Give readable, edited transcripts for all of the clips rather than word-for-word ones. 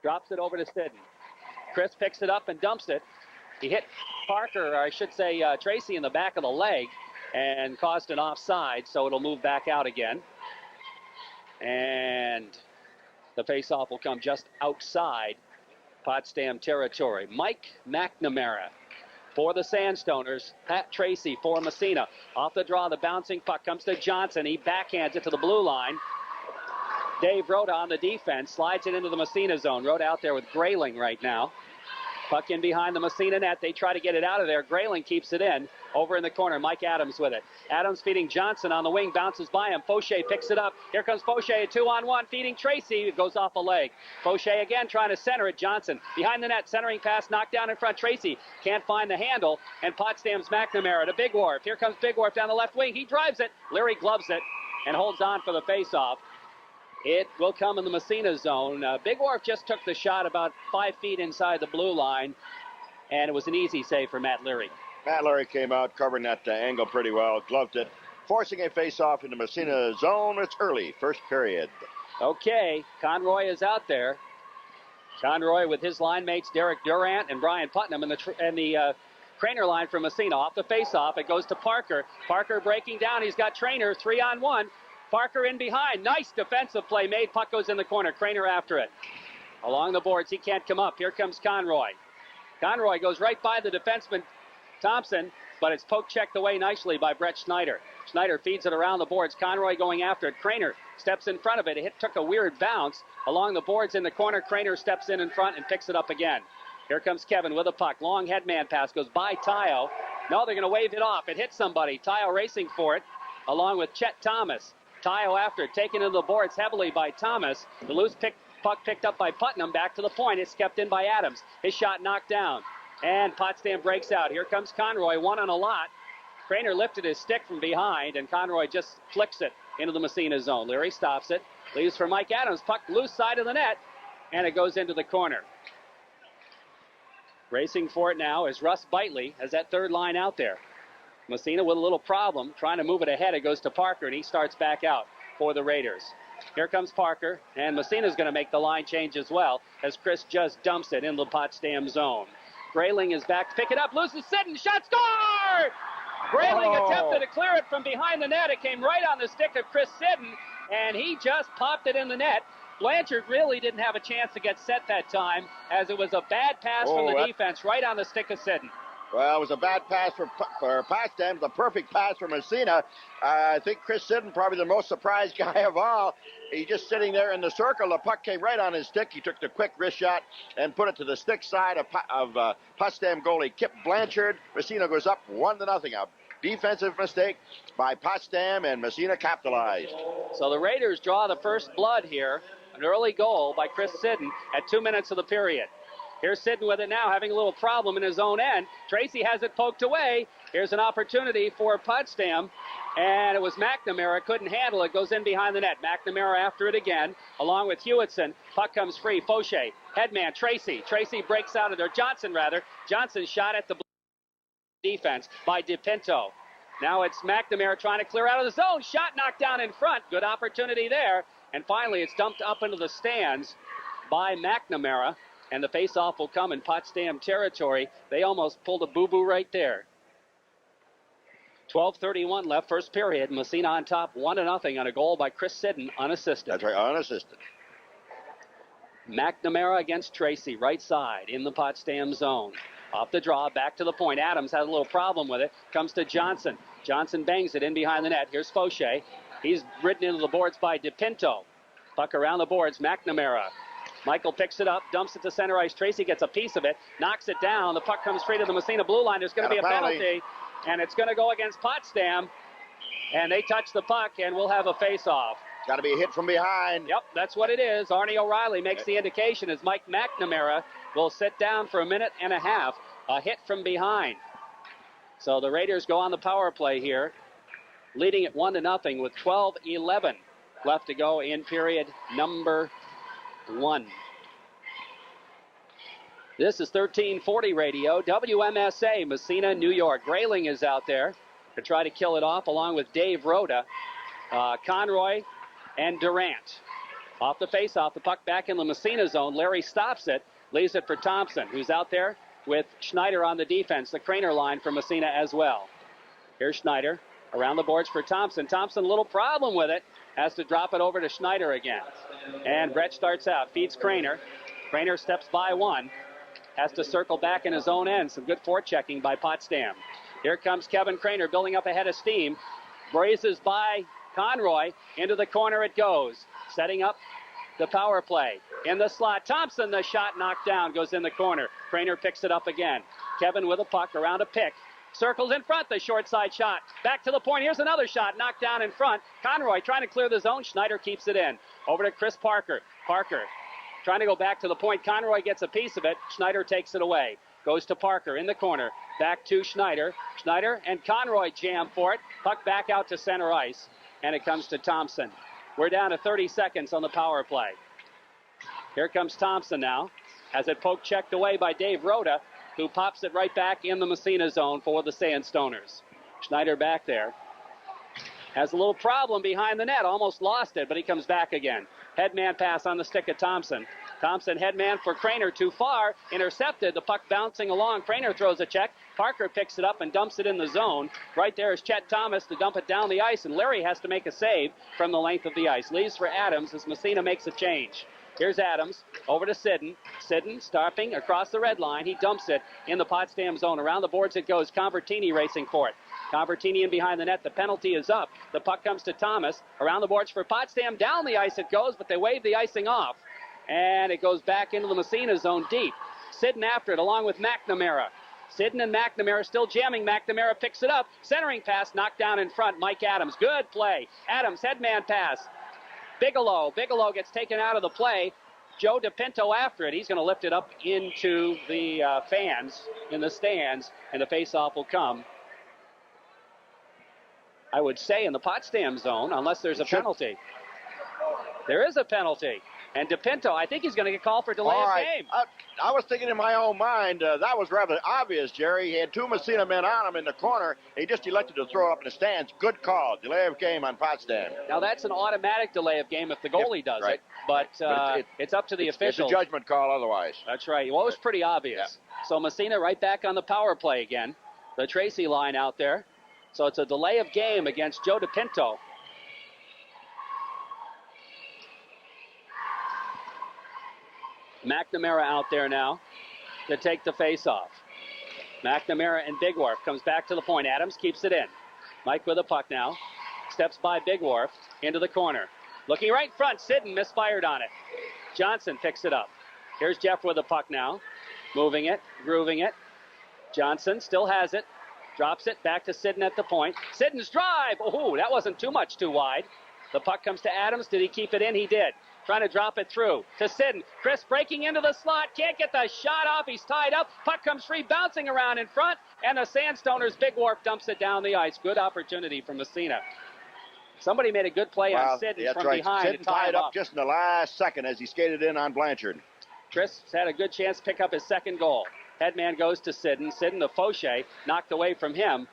Drops it over to Sidden. Chris picks it up and dumps it. He hit Parker, or I should say Tracy, in the back of the leg and caused an offside, so it'll move back out again. And the faceoff will come just outside Potsdam territory. Mike McNamara for the Sandstoners. Pat Tracy for Massena. Off the draw, the bouncing puck comes to Johnson. He backhands it to the blue line. Dave Rhoda on the defense, slides it into the Massena zone. Rhoda out there with Grayling right now. Puck in behind the Massena net. They try to get it out of there. Grayling keeps it in. Over in the corner, Mike Adams with it. Adams feeding Johnson on the wing, bounces by him. Fauché picks it up. Here comes Fauché, a 2-on-1, feeding Tracy. It goes off a leg. Fauché again trying to center it. Johnson behind the net, centering pass, knocked down in front. Tracy can't find the handle, and Potsdam's McNamara to Big Wharf. Here comes Big Wharf down the left wing. He drives it. Leary gloves it and holds on for the faceoff. It will come in the Massena zone. Big Wharf just took the shot about 5 feet inside the blue line, and it was an easy save for Matt Leary. Matt Leary came out covering that angle pretty well, gloved it, forcing a face-off in the Massena zone. It's early, first period. Okay, Conroy is out there. Conroy with his line mates Derek Durant and Brian Putnam and the Trainer line from Massena. Off the face-off, it goes to Parker. Parker breaking down. He's got Trainer 3-on-1. Parker in behind. Nice defensive play made. Puck goes in the corner. Craner after it. Along the boards, he can't come up. Here comes Conroy. Conroy goes right by the defenseman Thompson, but it's poke checked away nicely by Brett Schneider. Schneider feeds it around the boards. Conroy going after it. Craner steps in front of it. It took a weird bounce along the boards in the corner. Craner steps in front and picks it up again. Here comes Kevin with a puck. Long headman pass goes by Tayo. No, they're going to wave it off. It hits somebody. Tayo racing for it along with Chet Thomas. Tayo after it, taken into the boards heavily by Thomas. The loose puck picked up by Putnam. Back to the point. It's kept in by Adams. His shot knocked down. And Potsdam breaks out. Here comes Conroy, one on a lot. Craner lifted his stick from behind, and Conroy just flicks it into the Massena zone. Leary stops it. Leaves for Mike Adams. Puck loose side of the net, and it goes into the corner. Racing for it now is Russ Bitely as that third line out there. Massena with a little problem, trying to move it ahead. It goes to Parker, and he starts back out for the Raiders. Here comes Parker, and Massena's going to make the line change as well as Chris just dumps it in the Potsdam zone. Grayling is back to pick it up, loses Sidden, shot, score! Grayling attempted to clear it from behind the net. It came right on the stick of Chris Sidden, and he just popped it in the net. Blanchard really didn't have a chance to get set that time, as it was a bad pass from the defense right on the stick of Sidden. Well, it was a bad pass for Potsdam, the perfect pass for Massena. I think Chris Sidden, probably the most surprised guy of all. He's just sitting there in the circle. The puck came right on his stick. He took the quick wrist shot and put it to the stick side of Potsdam goalie Kip Blanchard. Massena goes up 1-0. A defensive mistake by Potsdam, and Massena capitalized. So the Raiders draw the first blood here. An early goal by Chris Sidden at 2 minutes of the period. Here's Sidden with it now, having a little problem in his own end. Tracy has it poked away. Here's an opportunity for Potsdam, and it was McNamara. Couldn't handle it. Goes in behind the net. McNamara after it again, along with Hewitson. Puck comes free. Fauché, headman, Tracy. Tracy breaks out of there. Johnson shot at the defense by DePinto. Now it's McNamara trying to clear out of the zone. Shot knocked down in front. Good opportunity there. And finally, it's dumped up into the stands by McNamara. And the face-off will come in Potsdam territory. They almost pulled a boo-boo right there. 12:31 left, first period. Massena on top, 1-0 on a goal by Chris Sidden, unassisted. That's right, unassisted. McNamara against Tracy, right side in the Potsdam zone. Off the draw, back to the point. Adams has a little problem with it. Comes to Johnson. Johnson bangs it in behind the net. Here's Fauché. He's ridden into the boards by DePinto. Puck around the boards, McNamara. Michael picks it up, dumps it to center ice. Tracy gets a piece of it, knocks it down. The puck comes straight to the Massena blue line. There's going to be a penalty, and it's going to go against Potsdam. And they touch the puck, and we'll have a face-off. Got to be a hit from behind. Yep, that's what it is. Arnie O'Reilly makes the indication as Mike McNamara will sit down for a minute and a half. A hit from behind. So the Raiders go on the power play here, leading at 1-0 with 12:11 left to go in period number 1. This is 1340 radio, WMSA, Massena, New York. Grayling is out there to try to kill it off along with Dave Rhoda, Conroy, and Durant. Off the face-off, the puck back in the Massena zone. Larry stops it, leaves it for Thompson, who's out there with Schneider on the defense. The Craner line for Massena as well. Here's Schneider around the boards for Thompson. Thompson, a little problem with it. Has to drop it over to Schneider again. And Brett starts out, feeds Craner. Craner steps by one. Has to circle back in his own end. Some good forechecking by Potsdam. Here comes Kevin Craner building up ahead of steam. Braces by Conroy. Into the corner it goes. Setting up the power play. In the slot. Thompson, the shot knocked down. Goes in the corner. Craner picks it up again. Kevin with a puck around a pick. Circles in front. The short side shot. Back to the point. Here's another shot. Knocked down in front. Conroy trying to clear the zone. Schneider keeps it in. Over to Chris Parker. Parker trying to go back to the point. Conroy gets a piece of it. Schneider takes it away. Goes to Parker in the corner. Back to Schneider. Schneider and Conroy jam for it. Puck back out to center ice. And it comes to Thompson. We're down to 30 seconds on the power play. Here comes Thompson now. Has it poke checked away by Dave Rhoda, who pops it right back in the Massena zone for the Sandstoners. Schneider back there. Has a little problem behind the net. Almost lost it, but he comes back again. Headman pass on the stick of Thompson. Thompson headman for Craner, too far. Intercepted. The puck bouncing along. Craner throws a check. Parker picks it up and dumps it in the zone. Right there is Chet Thomas to dump it down the ice, and Larry has to make a save from the length of the ice. Leaves for Adams as Massena makes a change. Here's Adams over to Sidden. Sidden stopping across the red line. He dumps it in the Potsdam zone. Around the boards it goes. Convertini racing for it. Convertini in behind the net. The penalty is up. The puck comes to Thomas. Around the boards for Potsdam. Down the ice it goes, but they wave the icing off. And it goes back into the Massena zone deep. Sidden after it along with McNamara. Sidden and McNamara still jamming. McNamara picks it up. Centering pass knocked down in front. Mike Adams. Good play. Adams headman pass. Bigelow gets taken out of the play. Joe DePinto after it. He's going to lift it up into the fans in the stands, and the faceoff will come, I would say, in the Potsdam zone, unless there's a penalty. There is a penalty. And DePinto, I think he's going to get called for delay of game. I was thinking in my own mind, that was rather obvious, Jerry. He had two Massena men on him in the corner. He just elected to throw it up in the stands. Good call. Delay of game on Potsdam. Now, that's an automatic delay of game if the goalie does it. But it's up to the officials. It's a judgment call otherwise. That's right. Well, it was pretty obvious. Yeah. So Massena right back on the power play again. The Tracy line out there. So it's a delay of game against Joe DePinto. McNamara out there now to take the face-off. McNamara and Big Wharf comes back to the point. Adams keeps it in. Mike with a puck now. Steps by Big Wharf into the corner. Looking right in front. Sidden misfired on it. Johnson picks it up. Here's Jeff with a puck now. Moving it, grooving it. Johnson still has it. Drops it back to Sidden at the point. Sidden's drive. Oh, that wasn't too much too wide. The puck comes to Adams. Did he keep it in? He did. Trying to drop it through to Sidden. Chris breaking into the slot. Can't get the shot off. He's tied up. Puck comes free, bouncing around in front. And the Sandstoners, Big Wharf dumps it down the ice. Good opportunity for Massena. Somebody made a good play on Sidden from behind. Sidden tied up just in the last second as he skated in on Blanchard. Chris had a good chance to pick up his second goal. Headman goes to Sidden. Sidden, the Fauché, knocked away from him.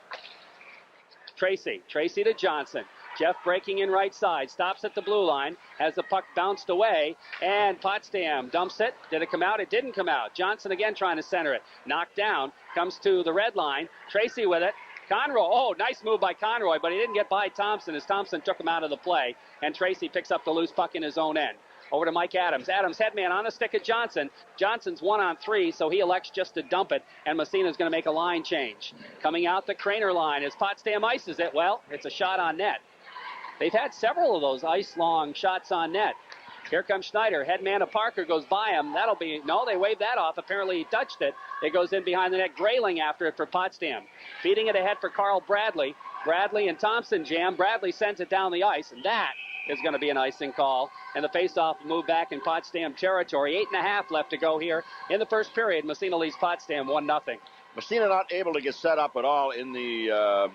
Tracy to Johnson. Jeff breaking in right side, stops at the blue line, has the puck bounced away, and Potsdam dumps it. Did it come out? It didn't come out. Johnson again trying to center it. Knocked down, comes to the red line. Tracy with it. Conroy, nice move by Conroy, but he didn't get by Thompson as Thompson took him out of the play, and Tracy picks up the loose puck in his own end. Over to Mike Adams. Adams, headman on the stick of Johnson. Johnson's 1-on-3, so he elects just to dump it, and Massena's going to make a line change. Coming out the Craner line as Potsdam ices it. Well, it's a shot on net. They've had several of those ice-long shots on net. Here comes Schneider. Headman of Parker goes by him. No, they waved that off. Apparently he touched it. It goes in behind the net. Grayling after it for Potsdam. Feeding it ahead for Carl Bradley. Bradley and Thompson jam. Bradley sends it down the ice, and that is going to be an icing call. And the faceoff will move back in Potsdam territory. 8.5 left to go here in the first period. Massena leads Potsdam 1-0. Massena not able to get set up at all in the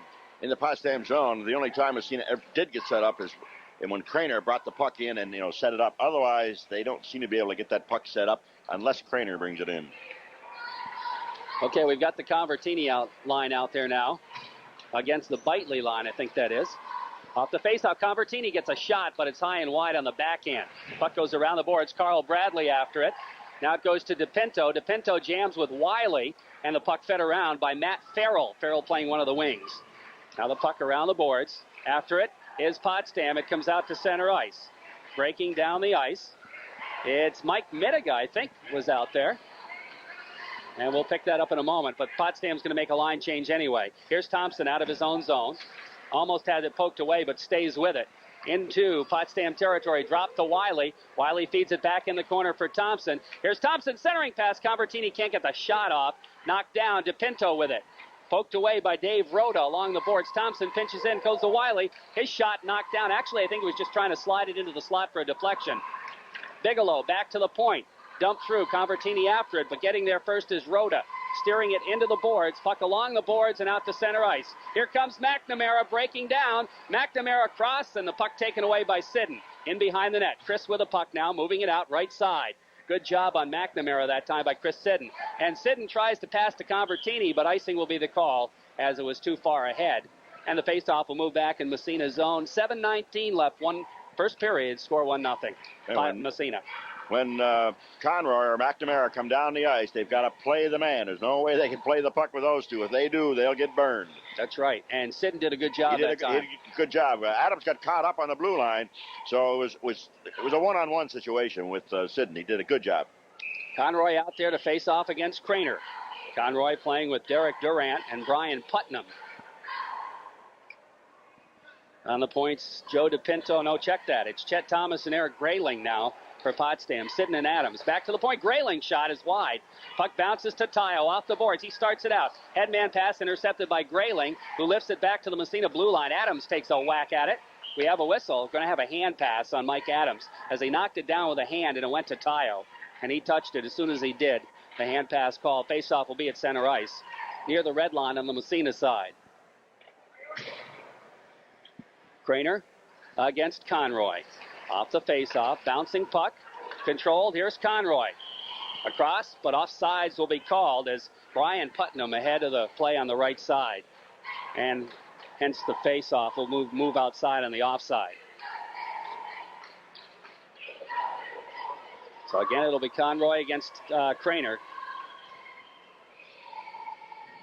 Potsdam zone. The only time Massena ever did get set up is when Craner brought the puck in and set it up. Otherwise, they don't seem to be able to get that puck set up unless Craner brings it in. Okay, we've got the Convertini line out there now against the Bitely line, I think that is. Off the faceoff, Convertini gets a shot, but it's high and wide on the backhand. Puck goes around the boards. Carl Bradley after it. Now it goes to DePinto. DePinto jams with Wiley, and the puck fed around by Matt Farrell. Farrell playing one of the wings. Now the puck around the boards. After it is Potsdam. It comes out to center ice. Breaking down the ice. It's Mike Mittiga, I think, was out there. And we'll pick that up in a moment, but Potsdam's going to make a line change anyway. Here's Thompson out of his own zone. Almost has it poked away, but stays with it. Into Potsdam territory, dropped to Wiley. Wiley feeds it back in the corner for Thompson. Here's Thompson centering pass. Convertini can't get the shot off. Knocked down. DePinto with it. Poked away by Dave Rhoda along the boards. Thompson pinches in, goes to Wiley. His shot knocked down. Actually, I think he was just trying to slide it into the slot for a deflection. Bigelow back to the point. Dumped through. Convertini after it, but getting there first is Rhoda. Steering it into the boards. Puck along the boards and out to center ice. Here comes McNamara breaking down. McNamara cross and the puck taken away by Sidden. In behind the net. Chris with the puck now, moving it out right side. Good job on McNamara that time by Chris Sidden. And Sidden tries to pass to Convertini, but icing will be the call as it was too far ahead. And the faceoff will move back in Massena's zone. 7:19 left. First period, score 1-0. Massena. When Conroy or McNamara come down the ice, they've got to play the man. There's no way they can play the puck with those two. If they do, they'll get burned. That's right. And Sidden did a good job that time. He did a good job. Adams got caught up on the blue line, so it was a one-on-one situation with Sidden. He did a good job. Conroy out there to face off against Craner. Conroy playing with Derek Durant and Brian Putnam. On the points, Joe DePinto. No, check that. It's Chet Thomas and Eric Grayling now for Potsdam. Sidden and Adams. Back to the point. Grayling shot is wide. Puck bounces to Tayo off the boards. He starts it out. Headman pass intercepted by Grayling, who lifts it back to the Massena blue line. Adams takes a whack at it. We have a whistle. Going to have a hand pass on Mike Adams as he knocked it down with a hand and it went to Tayo. And he touched it as soon as he did. The hand pass call. Faceoff will be at center ice near the red line on the Massena side. Craner against Conroy. Off the faceoff, bouncing puck, controlled. Here's Conroy. Across, but offsides will be called as Brian Putnam ahead of the play on the right side. And hence the faceoff will move outside on the offside. So again, it'll be Conroy against Craner.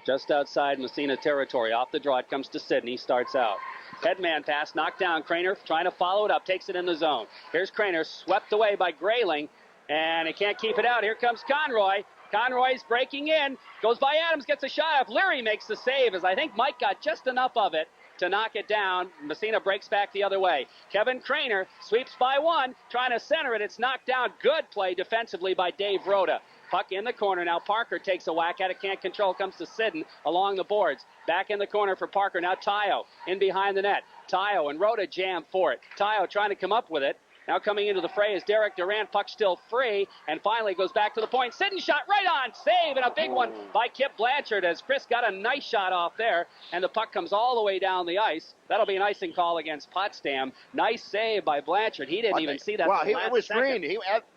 Just outside Massena territory. Off the draw, it comes to Sidney. Starts out. Headman pass, knocked down. Craner trying to follow it up, takes it in the zone. Here's Craner, swept away by Grayling, and he can't keep it out. Here comes Conroy. Conroy's breaking in, goes by Adams, gets a shot up. Leary makes the save, as I think Mike got just enough of it to knock it down. Massena breaks back the other way. Kevin Craner sweeps by one, trying to center it. It's knocked down. Good play defensively by Dave Rhoda. Puck in the corner. Now Parker takes a whack at it. Can't control. Comes to Sidden along the boards. Back in the corner for Parker. Now Tayo in behind the net. Tayo and Rhoda jam for it. Tayo trying to come up with it. Now coming into the fray is Derek Durant. Puck still free. And finally goes back to the point. Sidden shot right on. Save, and a big one by Kip Blanchard as Chris got a nice shot off there. And the puck comes all the way down the ice. That'll be an icing call against Potsdam. Nice save by Blanchard. He didn't even see that. Well, it was screened.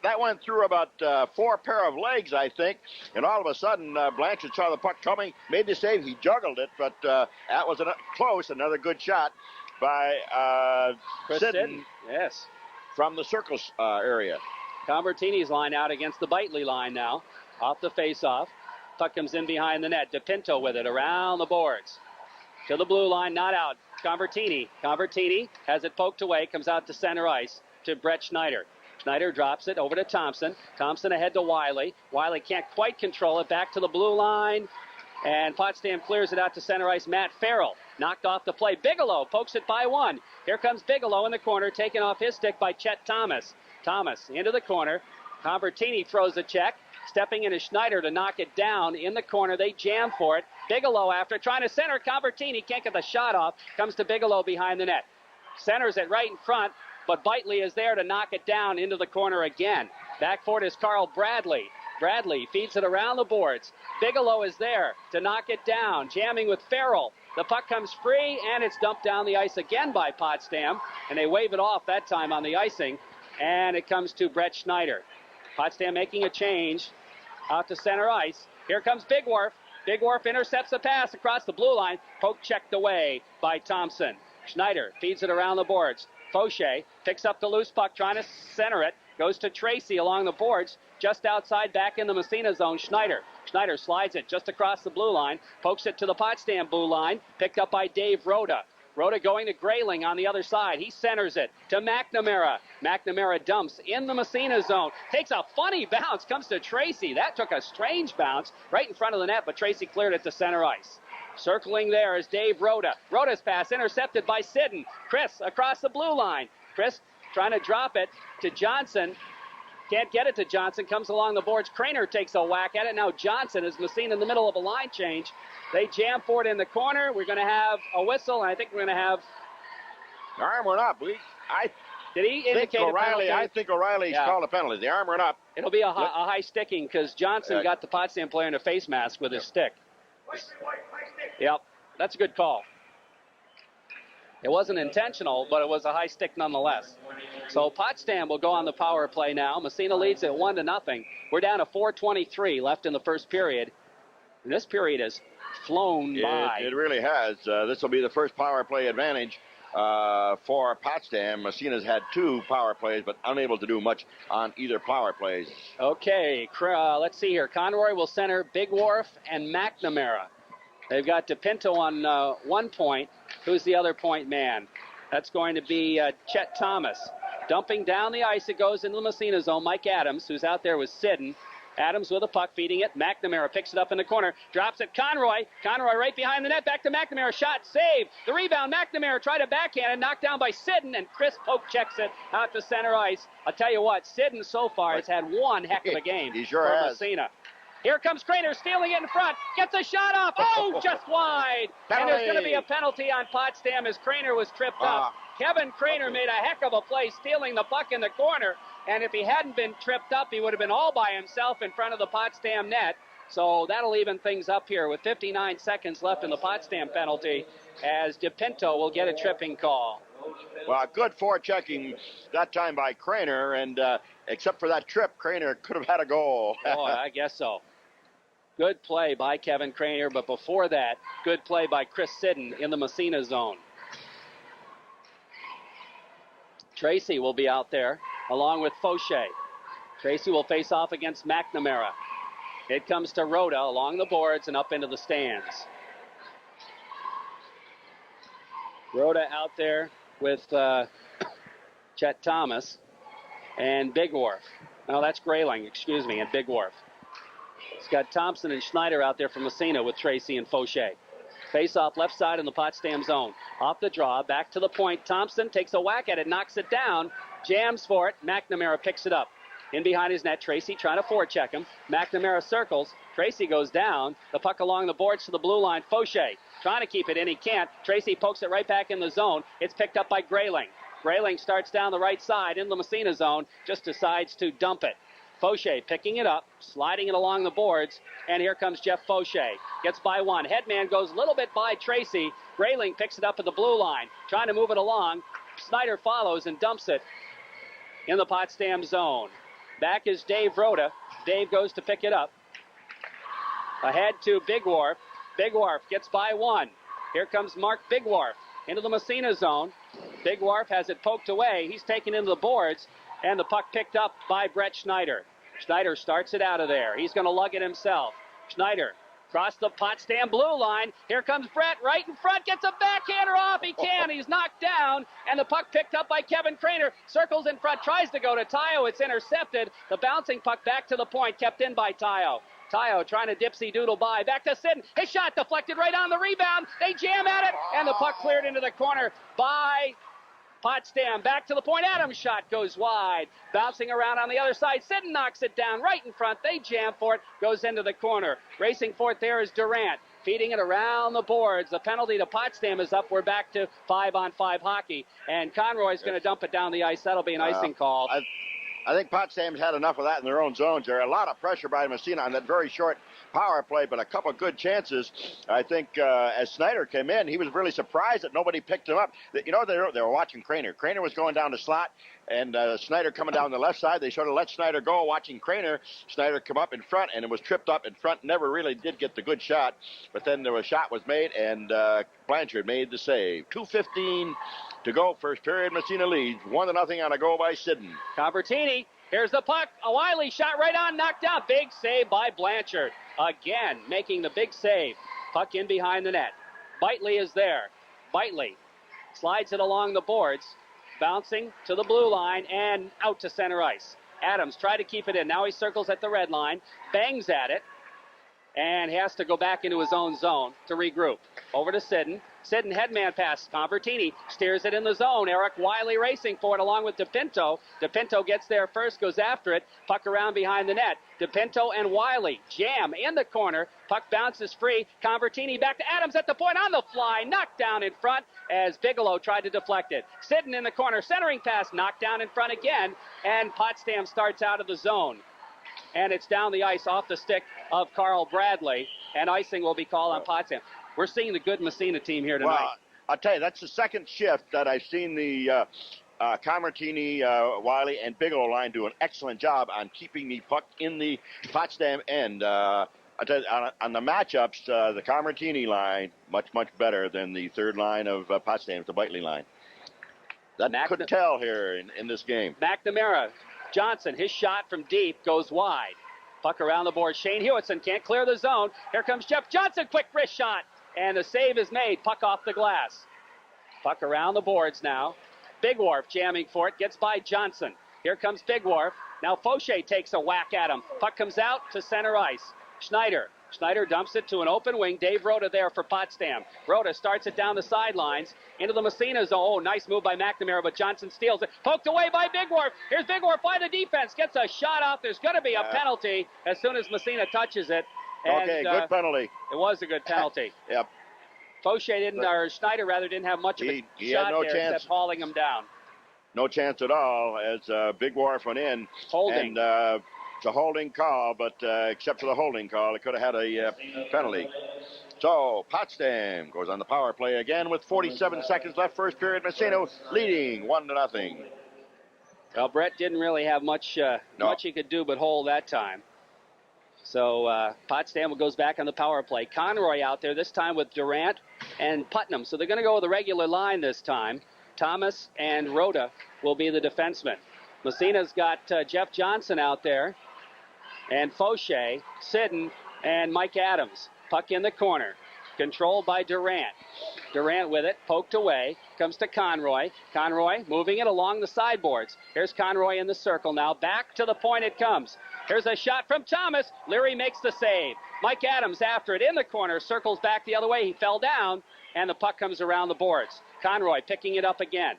That went through about 4 pair of legs, I think. And all of a sudden, Blanchard saw the puck coming, made the save. He juggled it, but that was close. Another good shot by Sidden. Yes. From the circle area. Convertini's line out against the Bitely line now. Off the faceoff. Puck comes in behind the net. DePinto with it around the boards. To the blue line, not out. Convertini. Convertini has it poked away. Comes out to center ice to Brett Schneider. Schneider drops it over to Thompson. Thompson ahead to Wiley. Wiley can't quite control it. Back to the blue line. And Potsdam clears it out to center ice. Matt Farrell knocked off the play. Bigelow pokes it by one. Here comes Bigelow in the corner, taken off his stick by Chet Thomas. Thomas into the corner. Convertini throws a check. Stepping into Schneider to knock it down in the corner. They jam for it. Bigelow after trying to center. Convertini can't get the shot off. Comes to Bigelow behind the net. Centers it right in front, but Bitely is there to knock it down into the corner again. Back for it is Carl Bradley. Bradley feeds it around the boards. Bigelow is there to knock it down, jamming with Farrell. The puck comes free, and it's dumped down the ice again by Potsdam, and they wave it off that time on the icing, and it comes to Brett Schneider. Potsdam making a change out to center ice. Here comes Bigwolf. Bigwolf intercepts the pass across the blue line. Poke checked away by Thompson. Schneider feeds it around the boards. Fauché picks up the loose puck, trying to center it. Goes to Tracy along the boards, just outside, back in the Massena zone. Schneider slides it just across the blue line, pokes it to the Potsdam blue line, picked up by Dave Rhoda. Rhoda going to Grayling on the other side. He centers it to McNamara. McNamara dumps in the Massena zone. Takes a funny bounce, comes to Tracy. That took a strange bounce right in front of the net, but Tracy cleared it to center ice. Circling there is Dave Rhoda. Rhoda's pass intercepted by Sidden. Chris across the blue line. Chris trying to drop it to Johnson. Can't get it to Johnson. Comes along the boards. Craner takes a whack at it. Now Johnson is Massena in the middle of a line change. They jam for it in the corner. We're going to have a whistle, and I think we're going to have... The arm went up. Did he indicate a penalty? I think O'Reilly's called a penalty. The arm went up. It'll be a high sticking because Johnson got the Potsdam player in a face mask with his stick. Yep, that's a good call. It wasn't intentional, but it was a high stick nonetheless. So Potsdam will go on the power play now. Massena leads at 1-0. We're down to 4:23 left in the first period. And this period has flown by. It really has. This will be the first power play advantage for Potsdam. Massena's had 2 power plays, but unable to do much on either power plays. Okay, let's see here. Conroy will center Big Wharf and McNamara. They've got DePinto on 1 point. Who's the other point man? That's going to be Chet Thomas. Dumping down the ice, it goes into the Massena zone. Mike Adams, who's out there with Sidden. Adams with a puck, feeding it. McNamara picks it up in the corner. Drops it. Conroy right behind the net. Back to McNamara. Shot, save. The rebound. McNamara tried to backhand and knocked down by Sidden, and Chris Pope checks it out to center ice. I'll tell you what, Sidden so far has had one heck of a game he sure for has. Massena. Here comes Craner, stealing it in front. Gets a shot off. Oh, just wide. And there's going to be a penalty on Potsdam as Craner was tripped up. Kevin Craner made a heck of a play stealing the puck in the corner. And if he hadn't been tripped up, he would have been all by himself in front of the Potsdam net. So that'll even things up here with 59 seconds left in the Potsdam penalty as DePinto will get a tripping call. Well, good forechecking that time by Craner, and except for that trip, Craner could have had a goal. Oh, I guess so. Good play by Kevin Craner, but before that, good play by Chris Sidden in the Massena zone. Tracy will be out there along with Fauché. Tracy will face off against McNamara. It comes to Rhoda along the boards and up into the stands. Rhoda out there with Chet Thomas and Big Wharf. No, that's Grayling, excuse me, and Big Wharf. It's got Thompson and Schneider out there from Massena with Tracy and Fauché. Face off left side in the Potsdam zone. Off the draw, back to the point. Thompson takes a whack at it, knocks it down, jams for it. McNamara picks it up. In behind his net, Tracy trying to forecheck him. McNamara circles. Tracy goes down. The puck along the boards to the blue line. Fauché trying to keep it in. He can't. Tracy pokes it right back in the zone. It's picked up by Grayling. Grayling starts down the right side in the Massena zone. Just decides to dump it. Fauché picking it up, sliding it along the boards, and here comes Jeff Fauché. Gets by one. Headman goes a little bit by Tracy. Grayling picks it up at the blue line, trying to move it along. Snyder follows and dumps it in the Potsdam zone. Back is Dave Rhoda. Dave goes to pick it up. Ahead to Big Wharf. Big Wharf gets by one. Here comes Mark Big Wharf into the Massena zone. Big Wharf has it poked away. He's taken into the boards. And the puck picked up by Brett Schneider. Schneider starts it out of there. He's going to lug it himself. Schneider across the Potsdam blue line. Here comes Brett right in front. Gets a backhander off. He can. He's knocked down. And the puck picked up by Kevin Craner. Circles in front. Tries to go to Tayo. It's intercepted. The bouncing puck back to the point. Kept in by Tayo. Tayo trying to dipsy-doodle by. Back to Sidden. His shot deflected right on the rebound. They jam at it. And the puck cleared into the corner by Potsdam. Back to the point. Adams' shot goes wide. Bouncing around on the other side. Sidden knocks it down right in front. They jam for it. Goes into the corner. Racing for it there is Durant. Feeding it around the boards. The penalty to Potsdam is up. We're back to 5-on-5 hockey. And Conroy's going to dump it down the ice. That'll be an icing call. I think Potsdam's had enough of that in their own zones. There are a lot of pressure by Massena on that very short power play, but a couple of good chances. I think as Snyder came in, he was really surprised that nobody picked him up. You know, they were watching Craner. Craner was going down the slot, and Snyder coming down the left side. They sort of let Snyder go, watching Craner. Snyder come up in front, and it was tripped up in front. Never really did get the good shot, but then the shot was made, and Blanchard made the save. 2:15 to go, first period. Massena leads 1-0 on a goal by Sidden. Convertini, here's the puck. A Wiley shot right on, knocked out. Big save by Blanchard. Again, making the big save. Puck in behind the net. Bitely is there. Bitely slides it along the boards, bouncing to the blue line and out to center ice. Adams tried to keep it in. Now he circles at the red line, bangs at it, and has to go back into his own zone to regroup. Over to Sidden. Sidden headman pass. Convertini steers it in the zone. Eric Wiley racing for it along with DePinto. DePinto gets there first, goes after it. Puck around behind the net. DePinto and Wiley jam in the corner. Puck bounces free. Convertini back to Adams at the point on the fly. Knocked down in front as Bigelow tried to deflect it. Sidden in the corner. Centering pass. Knocked down in front again. And Potsdam starts out of the zone. And it's down the ice off the stick of Carl Bradley. And icing will be called on Potsdam. We're seeing the good Massena team here tonight. Well, I'll tell you, that's the second shift that I've seen the Convertini, Wiley, and Bigelow line do an excellent job on keeping the puck in the Potsdam end. I'll tell you, on the matchups, the Convertini line, much better than the third line of Potsdam, the Bitely line. That couldn't tell here in this game. McNamara, Johnson, his shot from deep goes wide. Puck around the board. Shane Hewitson can't clear the zone. Here comes Jeff Johnson, quick wrist shot. And the save is made. Puck off the glass. Puck around the boards now. Big Wharf jamming for it. Gets by Johnson. Here comes Big Wharf. Now Fauché takes a whack at him. Puck comes out to center ice. Schneider. Schneider dumps it to an open wing. Dave Rhoda there for Potsdam. Rhoda starts it down the sidelines into the Massena zone. Oh, nice move by McNamara, but Johnson steals it. Poked away by Big Wharf. Here's Big Wharf by the defense. Gets a shot off. There's going to be a penalty as soon as Massena touches it. And, okay, good penalty. It was a good penalty. Yep. Fauché didn't, or Schneider rather, didn't have much of a shot no there chance. except hauling him down. No chance at all as Big Wharf went in. Holding. And it's a holding call, but except for the holding call, it could have had a penalty. So Potsdam goes on the power play again with 47 seconds left. First period, Massena leading 1-0. Well, Brett didn't really have much he could do but hold that time. So Potsdam goes back on the power play. Conroy out there this time with Durant and Putnam. So they're going to go with a regular line this time. Thomas and Rhoda will be the defensemen. Massena's got Jeff Johnson out there. And Fauché, Sidden, and Mike Adams. Puck in the corner. Controlled by Durant. Durant with it, poked away. Comes to Conroy. Conroy moving it along the sideboards. Here's Conroy in the circle now. Back to the point it comes. Here's a shot from Thomas. Leary makes the save. Mike Adams after it in the corner. Circles back the other way. He fell down. And the puck comes around the boards. Conroy picking it up again.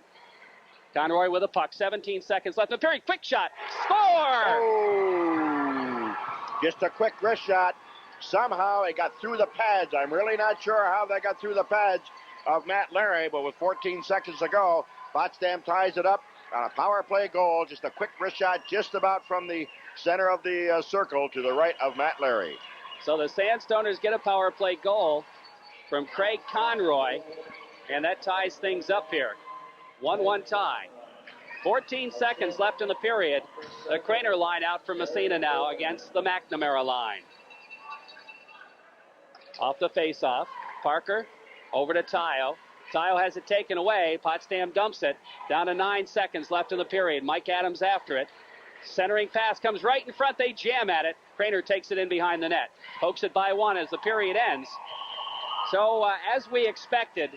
Conroy with a puck. 17 seconds left in the period. Quick shot. Score! Oh, just a quick wrist shot. Somehow it got through the pads. I'm really not sure how that got through the pads of Matt Larry, but with 14 seconds to go, Potsdam ties it up on a power play goal. Just a quick wrist shot just about from the center of the circle to the right of Matt Larry. So the Sandstoners get a power play goal from Craig Conroy, and that ties things up here. 1-1 tie. 14 seconds left in the period. The Craner line out for Massena now against the McNamara line. Off the face-off. Parker over to Tayo. Tayo has it taken away. Potsdam dumps it. Down to 9 seconds left in the period. Mike Adams after it. Centering pass comes right in front. They jam at it. Craner takes it in behind the net. Pokes it by one as the period ends. So, as we expected,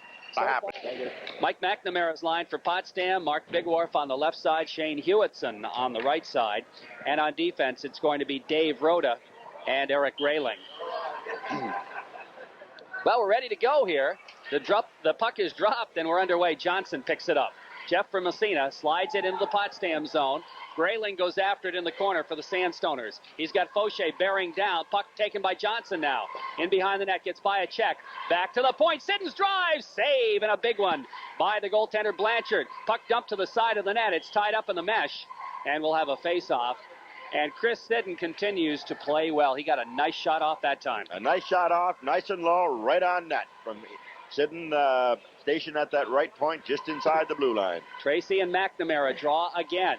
Mike McNamara's line for Potsdam. Mark Bigwharf on the left side. Shane Hewitson on the right side. And on defense, it's going to be Dave Rhoda and Eric Grayling. Well, we're ready to go here. The puck is dropped, and we're underway. Johnson picks it up. Jeff from Massena slides it into the Potsdam zone. Grayling goes after it in the corner for the Sandstoners. He's got Fauché bearing down. Puck taken by Johnson now. In behind the net, gets by a check. Back to the point. Sidden's drive. Save, and a big one by the goaltender Blanchard. Puck dumped to the side of the net. It's tied up in the mesh. and we'll have a face-off. And Chris Sidden continues to play well. He got a nice shot off that time. A nice shot off, nice and low, right on net from Sidden, stationed at that right point, just inside the blue line. Tracy and McNamara draw again.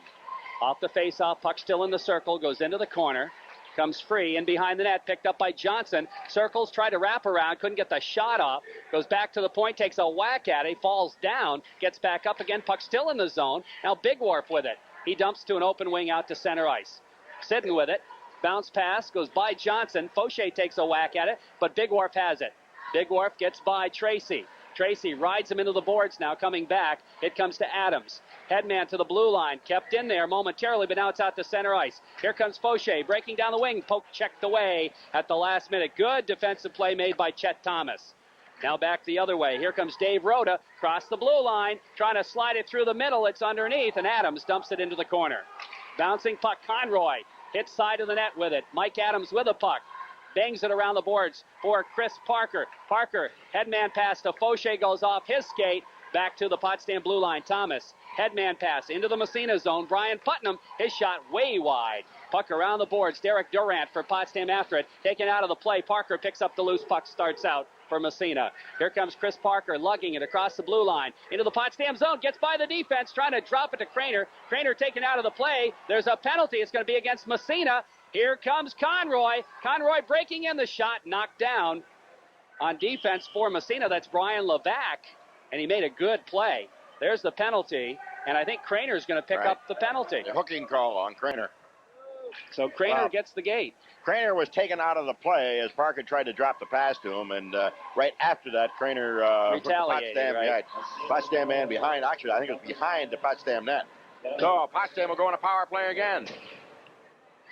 Off the face-off, puck still in the circle, goes into the corner. Comes free in behind the net, picked up by Johnson. Circles, tried to wrap around, couldn't get the shot off. Goes back to the point, takes a whack at it, falls down, gets back up again. Puck still in the zone. Now Big Wharf with it. He dumps to an open wing out to center ice. Sidden with it. Bounce pass, goes by Johnson. Fauché takes a whack at it, but Big Wharf has it. Big Wharf gets by Tracy. Tracy rides him into the boards now, coming back. It comes to Adams. Headman to the blue line. Kept in there momentarily, but now it's out to center ice. Here comes Fauché, breaking down the wing. Poke checked away at the last minute. Good defensive play made by Chet Thomas. Now back the other way. Here comes Dave Rhoda, across the blue line, trying to slide it through the middle. It's underneath, and Adams dumps it into the corner. Bouncing puck, Conroy hits side of the net with it. Mike Adams with a puck. Bangs it around the boards for Chris Parker. Parker, headman pass to Fauché, goes off his skate. Back to the Potsdam blue line. Thomas, headman pass into the Massena zone. Brian Putnam, his shot way wide. Puck around the boards. Derek Durant for Potsdam after it. Taken out of the play. Parker picks up the loose puck, starts out for Massena. Here comes Chris Parker, lugging it across the blue line into the Potsdam zone. Gets by the defense, trying to drop it to Craner. Craner taken out of the play. There's a penalty. It's going to be against Massena. Here comes Conroy. Conroy breaking in the shot, knocked down on defense for Massena. That's Brian Levac, and he made a good play. There's the penalty, and I think Craner's going to pick up the penalty. A hooking call on Craner. So Craner gets the gate. Craner was taken out of the play as Parker tried to drop the pass to him, and right after that, Craner retaliated, Potsdam, right? Potsdam man behind. Actually, I think it was behind the Potsdam net. So Potsdam will go on a power play again.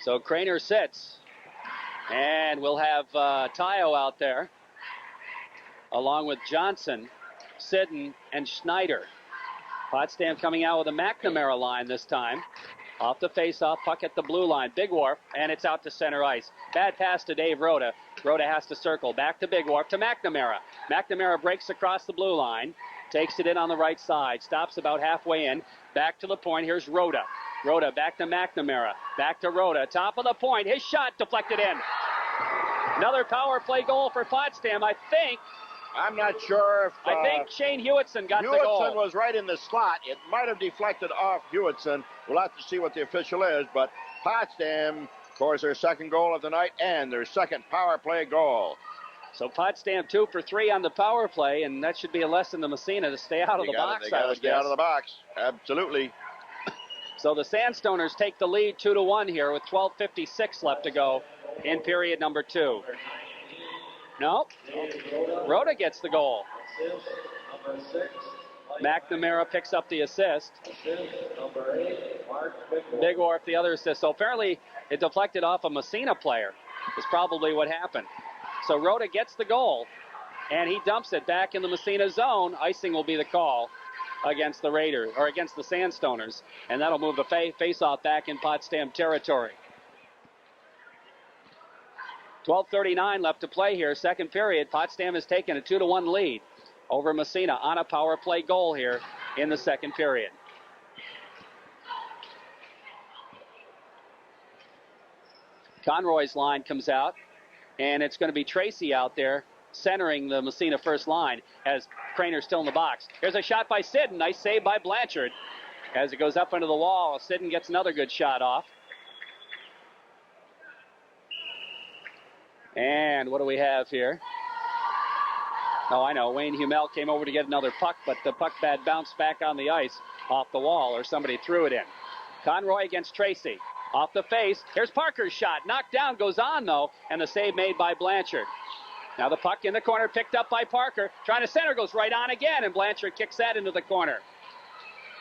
So Craner sits, and we'll have Tayo out there, along with Johnson, Sidden, and Schneider. Potsdam coming out with a McNamara line this time. Off the face-off, puck at the blue line. Big Wharf, and it's out to center ice. Bad pass to Dave Rhoda. Rhoda has to circle. Back to Big Wharf to McNamara. McNamara breaks across the blue line. Takes it in on the right side. Stops about halfway in. Back to the point. Here's Rhoda. Rhoda back to McNamara. Back to Rhoda. Top of the point. His shot deflected in. Another power play goal for Potsdam, I think. I'm not sure if... I think Shane Hewitson got the goal. Hewitson was right in the slot. It might have deflected off Hewitson. We'll have to see what the official is, but Potsdam scores their second goal of the night and their second power play goal. So Potsdam 2 for 3 on the power play, and that should be a lesson to Massena to stay out of the box. They got to stay out of the box. Absolutely. So the Sandstoners take the lead 2-1 here with 12:56 left to go in period number 2. Nope. Rhoda gets the goal. McNamara picks up the assist. Big Wharf the other assist. So apparently it deflected off a Massena player is probably what happened. So Rhoda gets the goal, and he dumps it back in the Massena zone. Icing will be the call against the Raiders, or against the Sandstoners, and that'll move the face-off back in Potsdam territory. 12:39 left to play here, second period. Potsdam has taken a 2-1 lead over Massena on a power play goal here in the second period. Conroy's line comes out, and it's going to be Tracy out there centering the Massena first line as Craner's still in the box. Here's a shot by Sidden. Nice save by Blanchard. As it goes up into the wall, Sidden gets another good shot off. And what do we have here? Oh, I know. Wayne Hummel came over to get another puck, but the puck had bounced back on the ice off the wall, or somebody threw it in. Conroy against Tracy. Off the face. Here's Parker's shot. Knocked down, goes on, though, and the save made by Blanchard. Now the puck in the corner, picked up by Parker. Trying to center, goes right on again, and Blanchard kicks that into the corner.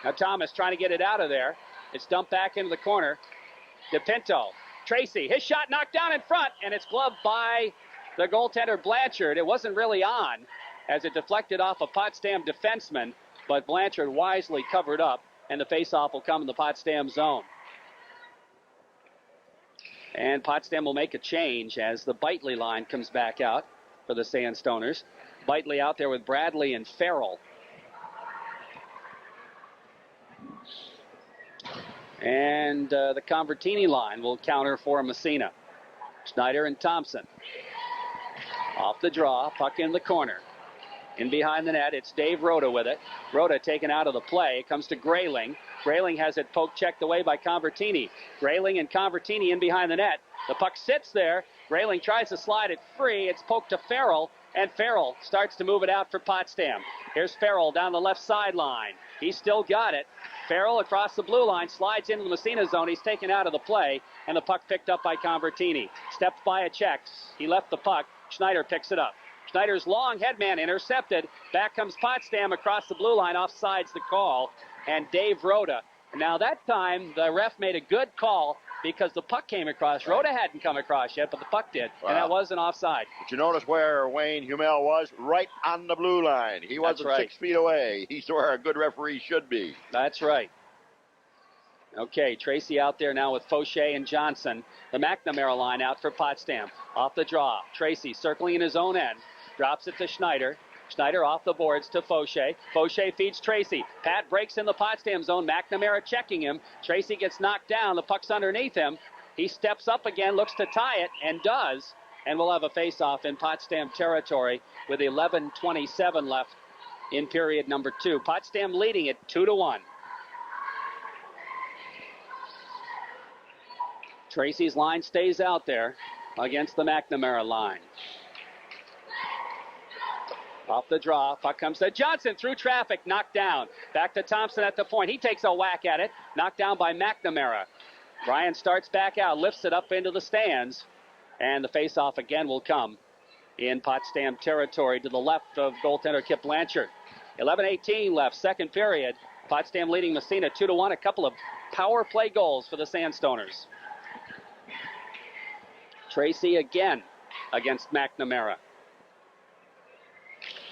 Now Thomas trying to get it out of there. It's dumped back into the corner. DePinto. Tracy, his shot knocked down in front, and it's gloved by the goaltender Blanchard. It wasn't really on as it deflected off a Potsdam defenseman, but Blanchard wisely covered up, and the faceoff will come in the Potsdam zone. And Potsdam will make a change as the Bitely line comes back out for the Sandstoners. Bitely out there with Bradley and Farrell. And the Convertini line will counter for Massena. Schneider and Thompson. Off the draw, puck in the corner. In behind the net, it's Dave Rhoda with it. Rhoda taken out of the play. It comes to Grayling. Grayling has it poked checked away by Convertini. Grayling and Convertini in behind the net. The puck sits there. Grayling tries to slide it free. It's poked to Farrell, and Farrell starts to move it out for Potsdam. Here's Farrell down the left sideline. He's still got it. Farrell across the blue line, slides into the Massena zone. He's taken out of the play, and the puck picked up by Convertini. Stepped by a check. He left the puck. Schneider picks it up. Schneider's long headman intercepted. Back comes Potsdam across the blue line, offsides the call, and Dave Rhoda. Now that time, the ref made a good call because the puck came across. Rhoda hadn't come across yet, but the puck did, and that was an offside. Did you notice where Wayne Hummel was? Right on the blue line. He wasn't 6 feet away. He's where a good referee should be. That's right. Okay, Tracy out there now with Fauché and Johnson. The McNamara line out for Potsdam. Off the draw. Tracy circling in his own end. Drops it to Schneider. Schneider off the boards to Fauché. Fauché feeds Tracy. Pat breaks in the Potsdam zone. McNamara checking him. Tracy gets knocked down. The puck's underneath him. He steps up again, looks to tie it, and does. And we'll have a face-off in Potsdam territory with 11:27 left in period number 2. Potsdam leading it 2-1. Tracy's line stays out there against the McNamara line. Off the draw, puck comes to Johnson through traffic, knocked down. Back to Thompson at the point. He takes a whack at it, knocked down by McNamara. Bryan starts back out, lifts it up into the stands, and the face-off again will come in Potsdam territory to the left of goaltender Kip Blanchard. 11:18 left, second period. Potsdam leading Massena 2-1. A couple of power play goals for the Sandstoners. Tracy again against McNamara.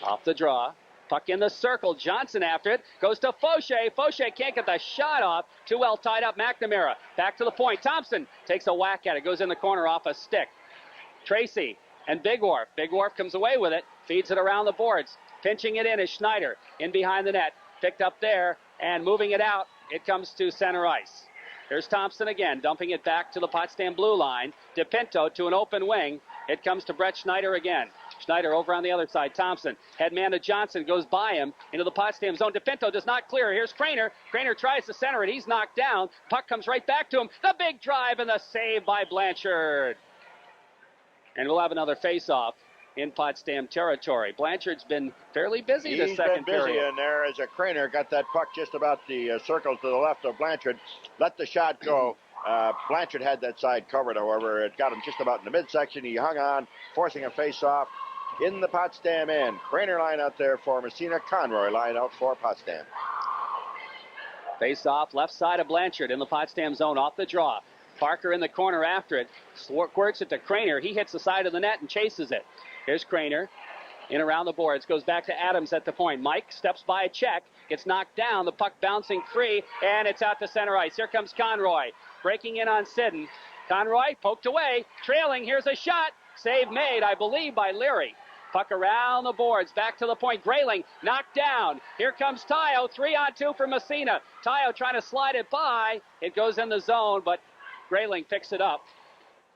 Off the draw. Puck in the circle. Johnson after it. Goes to Fauché. Fauché can't get the shot off. Too well tied up McNamara. Back to the point. Thompson takes a whack at it. Goes in the corner off a stick. Tracy and Big Wharf. Big Wharf comes away with it. Feeds it around the boards. Pinching it in is Schneider. In behind the net. Picked up there. And moving it out. It comes to center ice. Here's Thompson again. Dumping it back to the Potsdam blue line. DePinto to an open wing. It comes to Brett Schneider again. Schneider over on the other side. Thompson. Headman to Johnson. Goes by him into the Potsdam zone. DePinto does not clear. Here's Craner. Craner tries to center it. He's knocked down. Puck comes right back to him. The big drive and the save by Blanchard. And we'll have another face-off in Potsdam territory. Blanchard's been fairly busy this second period. He's been busy in there as a Craner got that puck just about the circle to the left of Blanchard. Let the shot go. Blanchard had that side covered, however. It got him just about in the midsection. He hung on, forcing a face-off in the Potsdam end. Craner line out there for Massena. Conroy line out for Potsdam. Face-off, left side of Blanchard in the Potsdam zone, off the draw. Parker in the corner after it. Squirts it to Craner. He hits the side of the net and chases it. Here's Craner. In around the boards. Goes back to Adams at the point. Mike steps by a check. Gets knocked down. The puck bouncing free. And it's out to center ice. Here comes Conroy. Breaking in on Sidden. Conroy poked away. Trailing. Here's a shot. Save made, I believe, by Leary. Puck around the boards. Back to the point. Grayling knocked down. Here comes Tayo. 3-on-2 for Massena. Tayo trying to slide it by. It goes in the zone, but Grayling picks it up.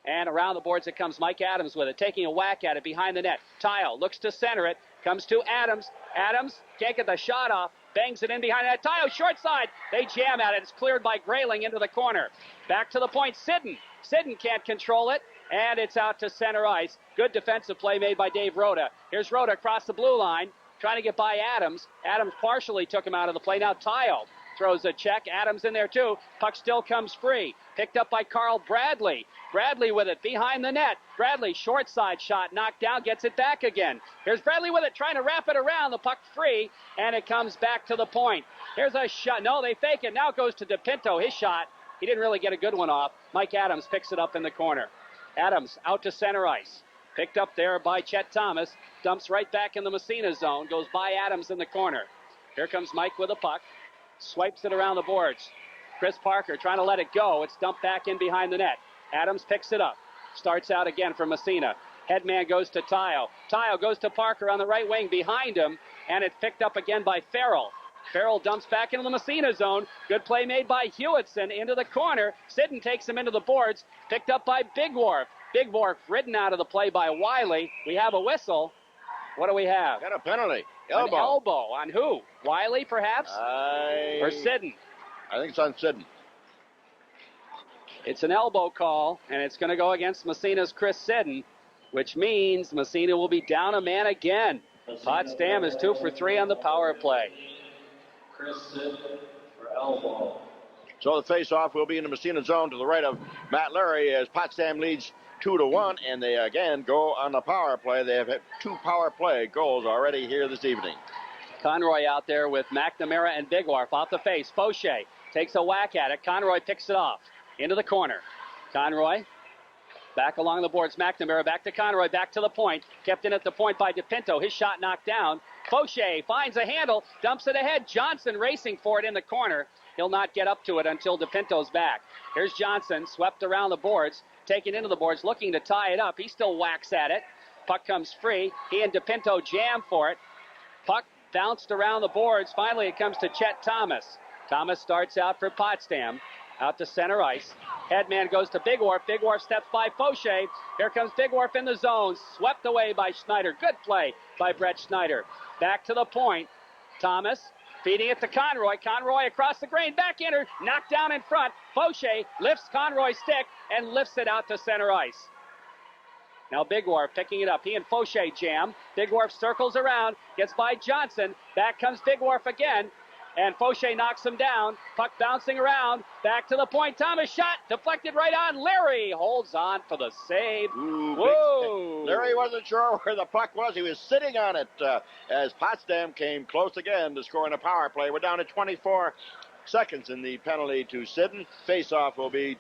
And around the boards it comes Mike Adams with it, taking a whack at it behind the net. Tayo looks to center it, comes to Adams. Adams can't get the shot off, bangs it in behind the net. Tayo short side, they jam at it. It's cleared by Grayling into the corner. Back to the point, Sidden. Sidden can't control it, and it's out to center ice. Good defensive play made by Dave Rhoda. Here's Rhoda across the blue line, trying to get by Adams. Adams partially took him out of the play. Now Tayo throws a check. Adams in there too. Puck still comes free. Picked up by Carl Bradley. Bradley with it behind the net. Bradley short side shot knocked down. Gets it back again. Here's Bradley with it trying to wrap it around. The puck free and it comes back to the point. Here's a shot. No, they fake it. Now it goes to DePinto. His shot. He didn't really get a good one off. Mike Adams picks it up in the corner. Adams out to center ice. Picked up there by Chet Thomas. Dumps right back in the Massena zone. Goes by Adams in the corner. Here comes Mike with a puck. Swipes it around the boards. Chris Parker trying to let it go. It's dumped back in behind the net. Adams picks it up. Starts out again for Massena. Headman goes to Tayo. Tayo goes to Parker on the right wing behind him. And it's picked up again by Farrell. Farrell dumps back into the Massena zone. Good play made by Hewitson into the corner. Sidden takes him into the boards. Picked up by Big Wharf. Big Wharf ridden out of the play by Wiley. We have a whistle. What do we have? Got a penalty. Elbow. An elbow on who? Wiley, perhaps? Or Sidden? I think it's on Sidden. It's an elbow call, and it's going to go against Massena's Chris Sidden, which means Massena will be down a man again. Potsdam is 2 for 3 on the power play. Chris Sidden for elbow. So the face-off will be in the Massena zone to the right of Matt Larry as Potsdam leads 2-1, and they again go on the power play. They have had 2 power play goals already here this evening. Conroy out there with McNamara and Big Wharf off the face. Fauché takes a whack at it. Conroy picks it off into the corner. Conroy back along the boards. McNamara back to Conroy, back to the point. Kept in at the point by DePinto. His shot knocked down. Fauché finds a handle, dumps it ahead. Johnson racing for it in the corner. He'll not get up to it until DePinto's back. Here's Johnson, swept around the boards, taken into the boards, looking to tie it up. He still whacks at it. Puck comes free. He and DePinto jam for it. Puck bounced around the boards. Finally, it comes to Chet Thomas. Thomas starts out for Potsdam. Out to center ice. Headman goes to Big Wharf. Big Wharf steps by Fauché. Here comes Big Wharf in the zone. Swept away by Schneider. Good play by Brett Schneider. Back to the point. Thomas feeding it to Conroy. Conroy across the grain. Backhander. Knocked down in front. Fauché lifts Conroy's stick and lifts it out to center ice. Now Big Wharf picking it up. He and Fauché jam. Big Wharf circles around. Gets by Johnson. Back comes Big Wharf again. And Fauché knocks him down. Puck bouncing around. Back to the point. Thomas shot. Deflected right on. Larry holds on for the save. Ooh, whoa! Larry wasn't sure where the puck was. He was sitting on it as Potsdam came close again to scoring a power play. We're down to 24 seconds in the penalty to Sidden. Face-off will be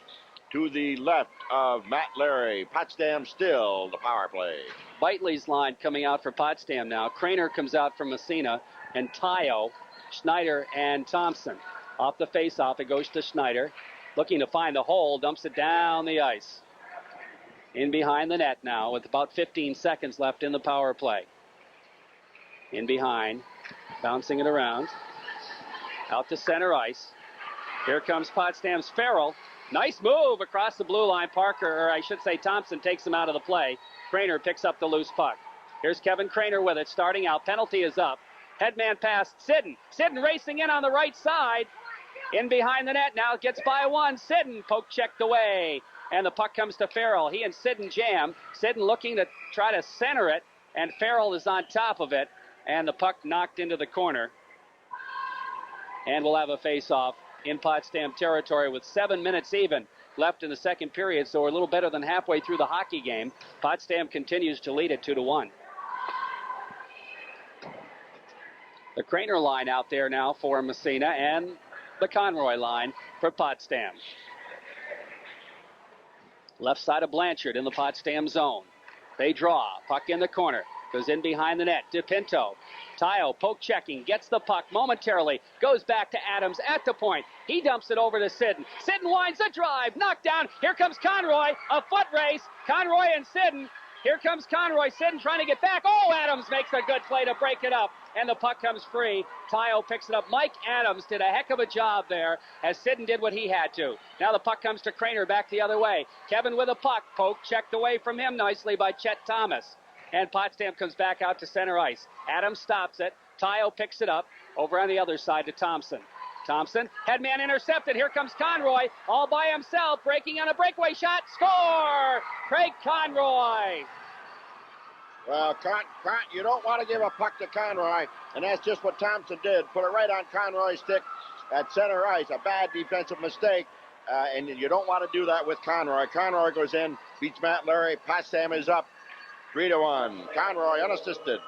to the left of Matt Larry. Potsdam still the power play. Bitely's line coming out for Potsdam now. Craner comes out from Massena. And Tayo, Schneider, and Thompson. Off the face-off, it goes to Schneider. Looking to find the hole, dumps it down the ice. In behind the net now with about 15 seconds left in the power play. In behind, bouncing it around. Out to center ice. Here comes Potsdam's Farrell. Nice move across the blue line. Parker, or I should say Thompson, takes him out of the play. Craner picks up the loose puck. Here's Kevin Craner with it, starting out. Penalty is up. Headman pass, Sidden. Sidden racing in on the right side. In behind the net now, gets by one. Sidden poke checked away. And the puck comes to Farrell. He and Sidden jam. Sidden looking to try to center it. And Farrell is on top of it. And the puck knocked into the corner. And we'll have a face-off in Potsdam territory with 7 minutes even left in the second period. So we're a little better than halfway through the hockey game. Potsdam continues to lead it 2-1. The Craner line out there now for Massena and the Conroy line for Potsdam. Left side of Blanchard in the Potsdam zone. They draw. Puck in the corner. Goes in behind the net. DePinto. Tayo poke checking. Gets the puck momentarily. Goes back to Adams at the point. He dumps it over to Sidden. Sidden winds the drive. Knocked down. Here comes Conroy. A foot race. Conroy and Sidden. Here comes Conroy. Sidden trying to get back. Oh, Adams makes a good play to break it up. And the puck comes free. Tayo picks it up. Mike Adams did a heck of a job there as Sidden did what he had to. Now the puck comes to Craner back the other way. Kevin with a puck. Poke checked away from him nicely by Chet Thomas. And Potsdam comes back out to center ice. Adams stops it. Tayo picks it up over on the other side to Thompson. Thompson, headman intercepted. Here comes Conroy all by himself, breaking on a breakaway shot. Score! Craig Conroy. Well, you don't want to give a puck to Conroy, and that's just what Thompson did. Put it right on Conroy's stick at center ice. A bad defensive mistake, and you don't want to do that with Conroy. Conroy goes in, beats Matt Larry. Potsdam is up 3-1. Conroy unassisted.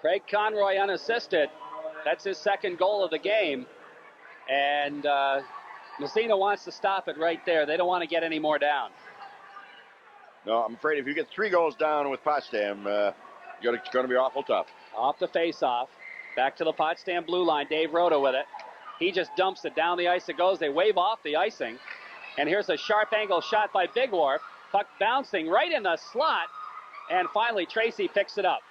Craig Conroy unassisted. That's his second goal of the game. And Massena wants to stop it right there. They don't want to get any more down. No, I'm afraid if you get 3 goals down with Potsdam, it's going to be awful tough. Off the face-off. Back to the Potsdam blue line. Dave Rhoda with it. He just dumps it down the ice. It goes. They wave off the icing. And here's a sharp angle shot by Big Wharf. Puck bouncing right in the slot. And finally, Tracy picks it up.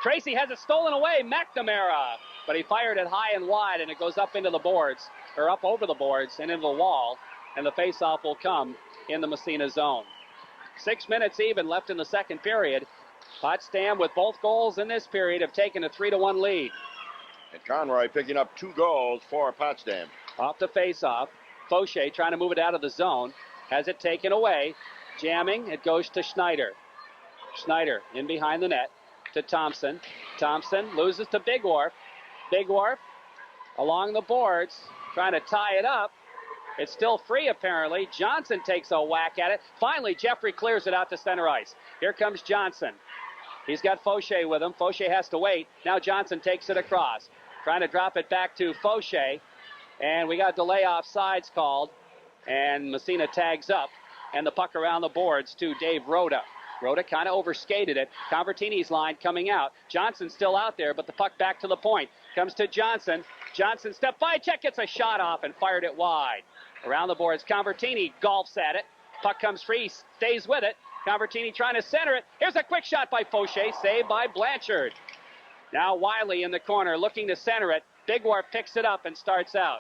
Tracy has it stolen away. McNamara but he fired it high and wide, and it goes up into the boards, or up over the boards and into the wall, and the faceoff will come in the Massena zone. 6 minutes even left in the second period. Potsdam, with both goals in this period, have taken a 3-1 lead. And Conroy picking up 2 goals for Potsdam. Off the faceoff, Fauché trying to move it out of the zone, has it taken away, jamming, it goes to Schneider. Schneider in behind the net to Thompson. Thompson loses to Big Wharf. Big Wharf along the boards, trying to tie it up. It's still free, apparently. Johnson takes a whack at it. Finally, Jeffrey clears it out to center ice. Here comes Johnson. He's got Fauché with him. Fauché has to wait. Now Johnson takes it across. Trying to drop it back to Fauché. And we got delay offsides called. And Massena tags up. And the puck around the boards to Dave Rhoda. Rhoda kind of overskated it. Convertini's line coming out. Johnson's still out there, but the puck back to the point. Comes to Johnson. Johnson step by, check, gets a shot off and fired it wide. Around the boards, Convertini golfs at it. Puck comes free, stays with it. Convertini trying to center it. Here's a quick shot by Fauché, saved by Blanchard. Now Wiley in the corner looking to center it. Big Wharf picks it up and starts out.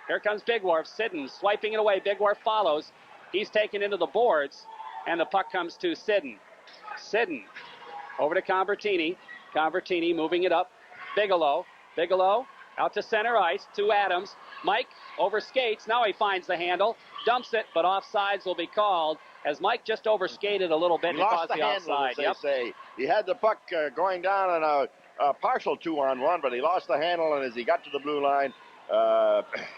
Here comes Big Wharf. Siddon swiping it away. Big Wharf follows. He's taken into the boards, and the puck comes to Siddon. Siddon over to Convertini. Convertini moving it up. Bigelow. Bigelow out to center ice to Adams. Mike over skates. Now he finds the handle. Dumps it, but offsides will be called as Mike just overskated a little bit and caused the offside. They say. He had the puck going down on a partial 2-on-1, but he lost the handle, and as he got to the blue line,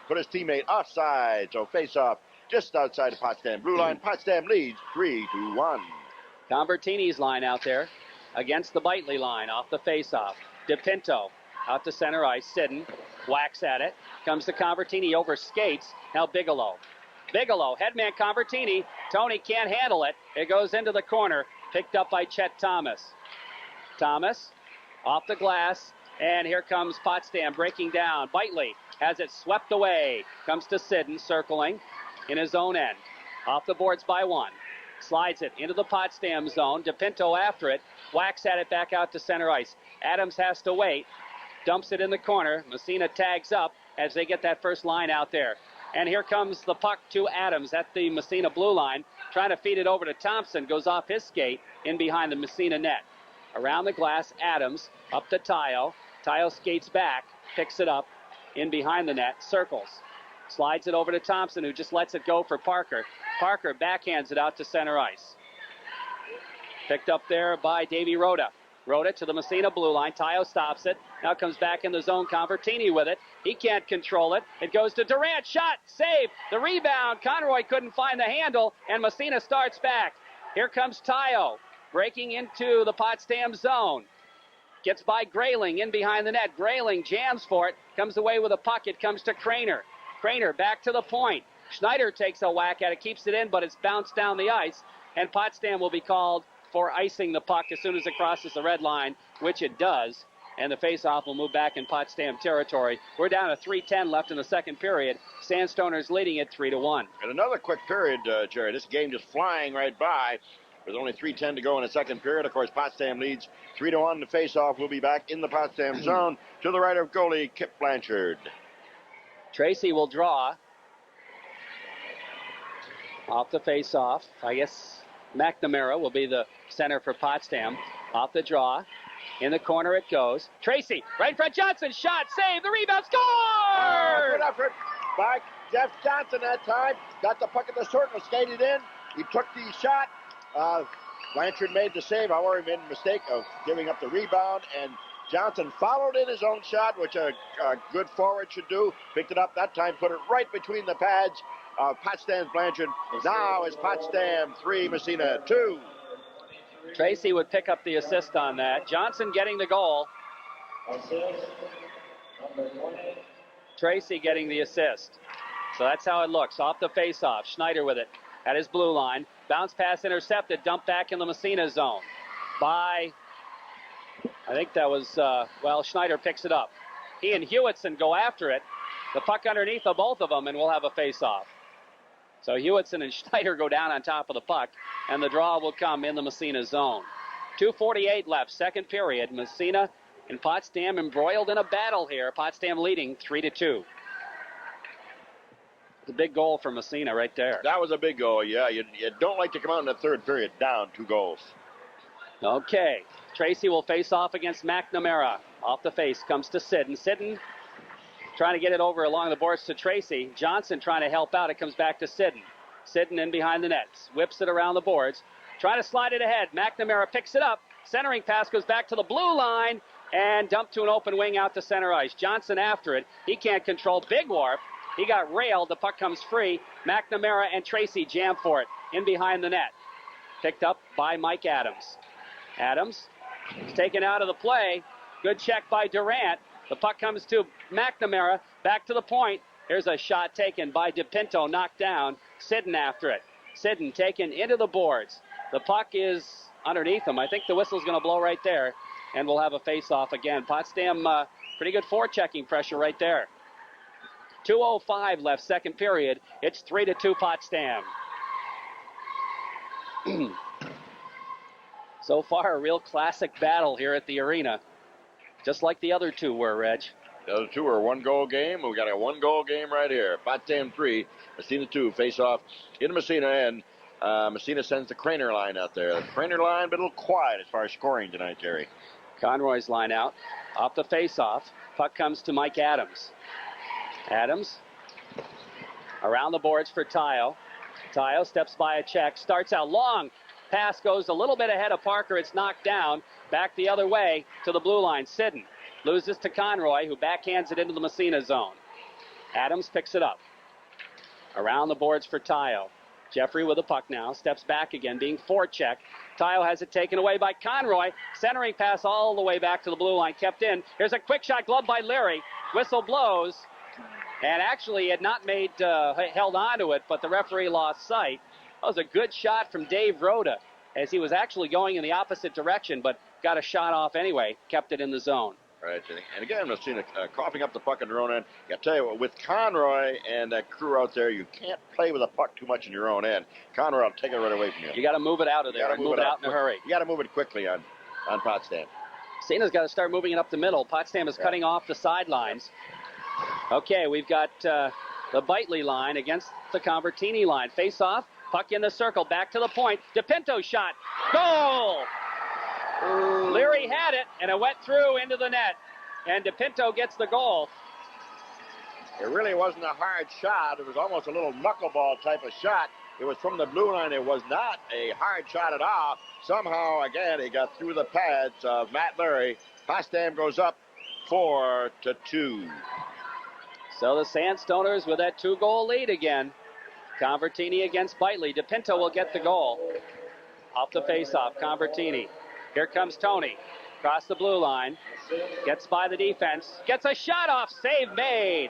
put his teammate offside. So face-off just outside of Potsdam blue line. Potsdam leads 3-1. Convertini's line out there against the Bitely line off the face-off. DePinto out to center ice. Siddon whacks at it. Comes to Convertini over skates. Now Bigelow. Bigelow, headman Convertini. Tony can't handle it. It goes into the corner. Picked up by Chet Thomas. Thomas off the glass. And here comes Potsdam breaking down. Bitely has it swept away. Comes to Siddon circling in his own end. Off the boards by 1. Slides it into the Potsdam zone. DePinto after it. Whacks at it back out to center ice. Adams has to wait. Dumps it in the corner. Massena tags up as they get that first line out there. And here comes the puck to Adams at the Massena blue line. Trying to feed it over to Thompson. Goes off his skate in behind the Massena net. Around the glass, Adams up to Tayo. Tayo skates back. Picks it up in behind the net. Circles. Slides it over to Thompson, who just lets it go for Parker. Parker backhands it out to center ice. Picked up there by Davey Rhoda. Rhoda to the Massena blue line. Tayo stops it. Now comes back in the zone. Convertini with it. He can't control it. It goes to Durant. Shot. Save. The rebound. Conroy couldn't find the handle, and Massena starts back. Here comes Tayo. Breaking into the Potsdam zone. Gets by Grayling in behind the net. Grayling jams for it. Comes away with a puck. It comes to Craner. Craner back to the point. Schneider takes a whack at it, keeps it in, but it's bounced down the ice. And Potsdam will be called for icing the puck as soon as it crosses the red line, which it does. And the faceoff will move back in Potsdam territory. We're down to 3:10 left in the second period. Sandstoners leading it 3-1. And another quick period, Jerry. This game just flying right by. There's only 3:10 to go in the second period. Of course, Potsdam leads 3-1. The faceoff will be back in the Potsdam zone to the right of goalie Kip Blanchard. Tracy will draw off the face-off. I guess McNamara will be the center for Potsdam. Off the draw. In the corner it goes. Tracy, right in front. Johnson, shot, save, the rebound, score! Good effort by Jeff Johnson that time. Got the puck in the circle, skated in. He took the shot. Blanchard made the save. However, he made a mistake of giving up the rebound, and Johnson followed in his own shot, which a good forward should do. Picked it up that time, put it right between the pads of Potsdam's Blanchard. Now it's Potsdam 3, Massena 2. Tracy would pick up the assist on that. Johnson getting the goal. Tracy getting the assist. So that's how it looks. Off the face-off. Schneider with it at his blue line. Bounce pass intercepted. Dump back in the Massena zone by... I think that was, Schneider picks it up. He and Hewitson go after it. The puck underneath of both of them, and we'll have a face-off. So Hewitson and Schneider go down on top of the puck, and the draw will come in the Massena zone. 2:48 left, second period. Massena And Potsdam embroiled in a battle here. Potsdam leading 3-2. The big goal for Massena right there. That was a big goal, yeah. You don't like to come out in the third period down 2 goals. Okay, Tracy will face off against McNamara. Off the face comes to Sidden. Sidden trying to get it over along the boards to Tracy. Johnson trying to help out. It comes back to Sidden. Sidden in behind the nets. Whips it around the boards. Trying to slide it ahead. McNamara picks it up. Centering pass goes back to the blue line and dumped to an open wing out to center ice. Johnson after it. He can't control. Big Wharf. He got railed. The puck comes free. McNamara and Tracy jam for it in behind the net. Picked up by Mike Adams. Adams is taken out of the play. Good check by Durant. The puck comes to McNamara. Back to the point. Here's a shot taken by DePinto. Knocked down. Sidden after it. Sidden taken into the boards. The puck is underneath him. I think the whistle's going to blow right there. And we'll have a face-off again. Potsdam, pretty good forechecking pressure right there. 2:05 left, second period. It's 3-2 Potsdam. So far, a real classic battle here at the arena. Just like the other two were, Reg. The other two are 1-goal game. We got a 1-goal game right here. Potsdam 3, Massena 2. Face off in Massena, and Massena sends the Craner line out there. The Craner line, but a little quiet as far as scoring tonight, Jerry. Conroy's line out. Off the face-off. Puck comes to Mike Adams. Adams around the boards for Tayo. Tayo steps by a check. Starts out long. Pass goes a little bit ahead of Parker. It's knocked down. Back the other way to the blue line. Sidden loses to Conroy, who backhands it into the Massena zone. Adams picks it up. Around the boards for Tayo. Jeffrey with the puck now. Steps back again, being forechecked. Tayo has it taken away by Conroy. Centering pass all the way back to the blue line. Kept in. Here's a quick shot glove by Leary. Whistle blows. And actually had not held on to it, but the referee lost sight. That was a good shot from Dave Rhoda, as he was actually going in the opposite direction, but got a shot off anyway. Kept it in the zone. Right, and again, Massena coughing up the puck in their own end. I tell you what, with Conroy and that crew out there, you can't play with the puck too much in your own end. Conroy will take it right away from you. You got to move it out of there and move it out in a hurry. You got to move it quickly on Potsdam. Massena's got to start moving it up the middle. Potsdam is cutting off the sidelines. Okay, we've got the Bitely line against the Convertini line. Face off, puck in the circle, back to the point. DePinto shot, goal! Leary had it, and it went through into the net. And DePinto gets the goal. It really wasn't a hard shot. It was almost a little knuckleball type of shot. It was from the blue line. It was not a hard shot at all. Somehow, again, he got through the pads of Matt Leary. Potsdam goes up 4-2. So the Sandstoners with that 2-goal lead again. Convertini against Bitely. DePinto will get the goal. Off the face-off, Convertini. Here comes Tony. Across the blue line. Gets by the defense. Gets a shot off. Save made.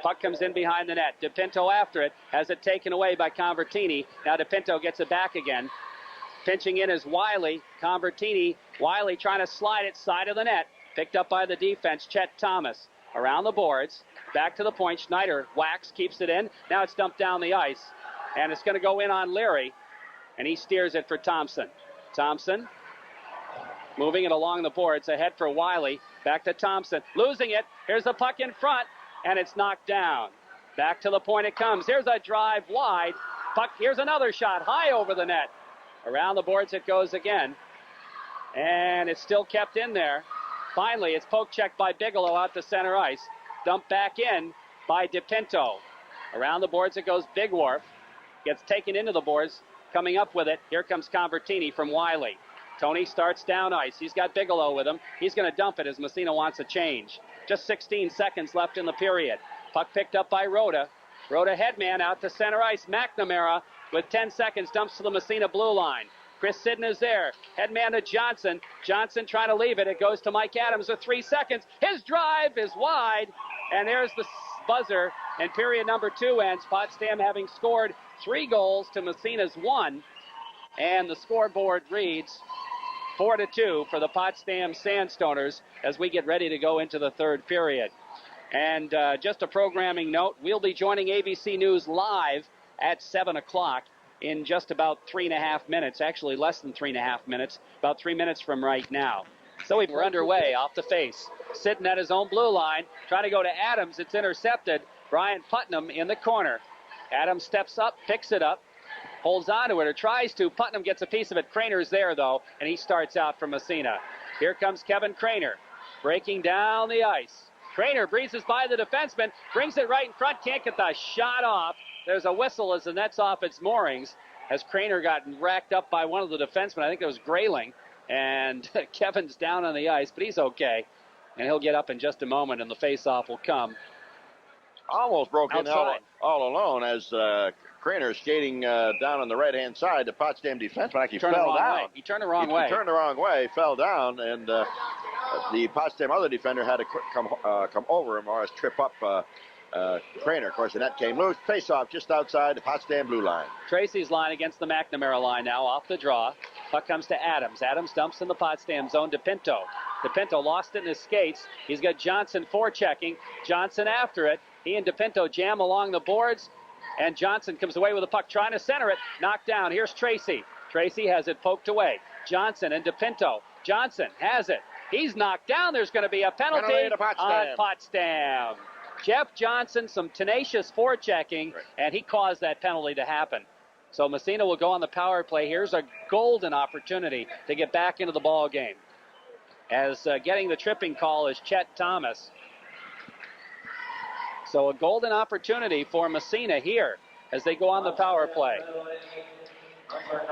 Puck comes in behind the net. DePinto after it. Has it taken away by Convertini. Now DePinto gets it back again. Pinching in is Wiley. Convertini. Wiley trying to slide it side of the net. Picked up by the defense. Chet Thomas. Around the boards. Back to the point. Schneider whacks. Keeps it in. Now it's dumped down the ice. And it's going to go in on Leary. And he steers it for Thompson. Thompson. Moving it along the boards, ahead for Wiley. Back to Thompson, losing it. Here's the puck in front, and it's knocked down. Back to the point it comes. Here's a drive wide. Puck, here's another shot, high over the net. Around the boards it goes again. And it's still kept in there. Finally, it's poke checked by Bigelow out to center ice. Dumped back in by DePinto. Around the boards it goes Big Wharf. Gets taken into the boards. Coming up with it, here comes Convertini from Wiley. Tony starts down ice. He's got Bigelow with him. He's going to dump it as Massena wants a change. Just 16 seconds left in the period. Puck picked up by Rhoda. Rhoda headman out to center ice. McNamara with 10 seconds dumps to the Massena blue line. Chris Sidden is there. Headman to Johnson. Johnson trying to leave it. It goes to Mike Adams with 3 seconds. His drive is wide. And there's the buzzer. And period number 2 ends. Potsdam having scored 3 goals to Massena's 1. And the scoreboard reads 4-2 for the Potsdam Sandstoners as we get ready to go into the third period. And just a programming note, we'll be joining ABC News live at 7 o'clock in just about 3.5 minutes, actually less than 3.5 minutes, about 3 minutes from right now. So we're underway off the face. Sitting at his own blue line, trying to go to Adams. It's intercepted. Brian Putnam in the corner. Adams steps up, picks it up, holds on to it or tries to. Putnam gets a piece of it. Craner's there, though, and he starts out for Massena. Here comes Kevin Craner, breaking down the ice. Craner breezes by the defenseman, brings it right in front, can't get the shot off. There's a whistle as the net's off its moorings, as Craner got racked up by one of the defensemen. I think it was Grayling, and Kevin's down on the ice, but he's okay. And he'll get up in just a moment, and the face-off will come. Almost broke outside. in all alone as Craner skating down on the right-hand side. The Potsdam defenseman actually fell down. He turned the wrong way. He turned the wrong way, fell down, and the Potsdam other defender had to come over him or else trip up Craner. Of course, the net came loose. Face-off just outside the Potsdam blue line. Tracy's line against the McNamara line now, off the draw. Puck comes to Adams. Adams dumps in the Potsdam zone to Pinto. DePinto lost it in his skates. He's got Johnson forechecking. Johnson after it. He and DePinto jam along the boards, and Johnson comes away with the puck, trying to center it. Knocked down. Here's Tracy. Tracy has it poked away. Johnson and DePinto. Johnson has it. He's knocked down. There's going to be a penalty on Potsdam. Jeff Johnson, some tenacious forechecking, and he caused that penalty to happen. So Massena will go on the power play. Here's a golden opportunity to get back into the ball game. As getting the tripping call is Chet Thomas. So a golden opportunity for Massena here as they go on the power play.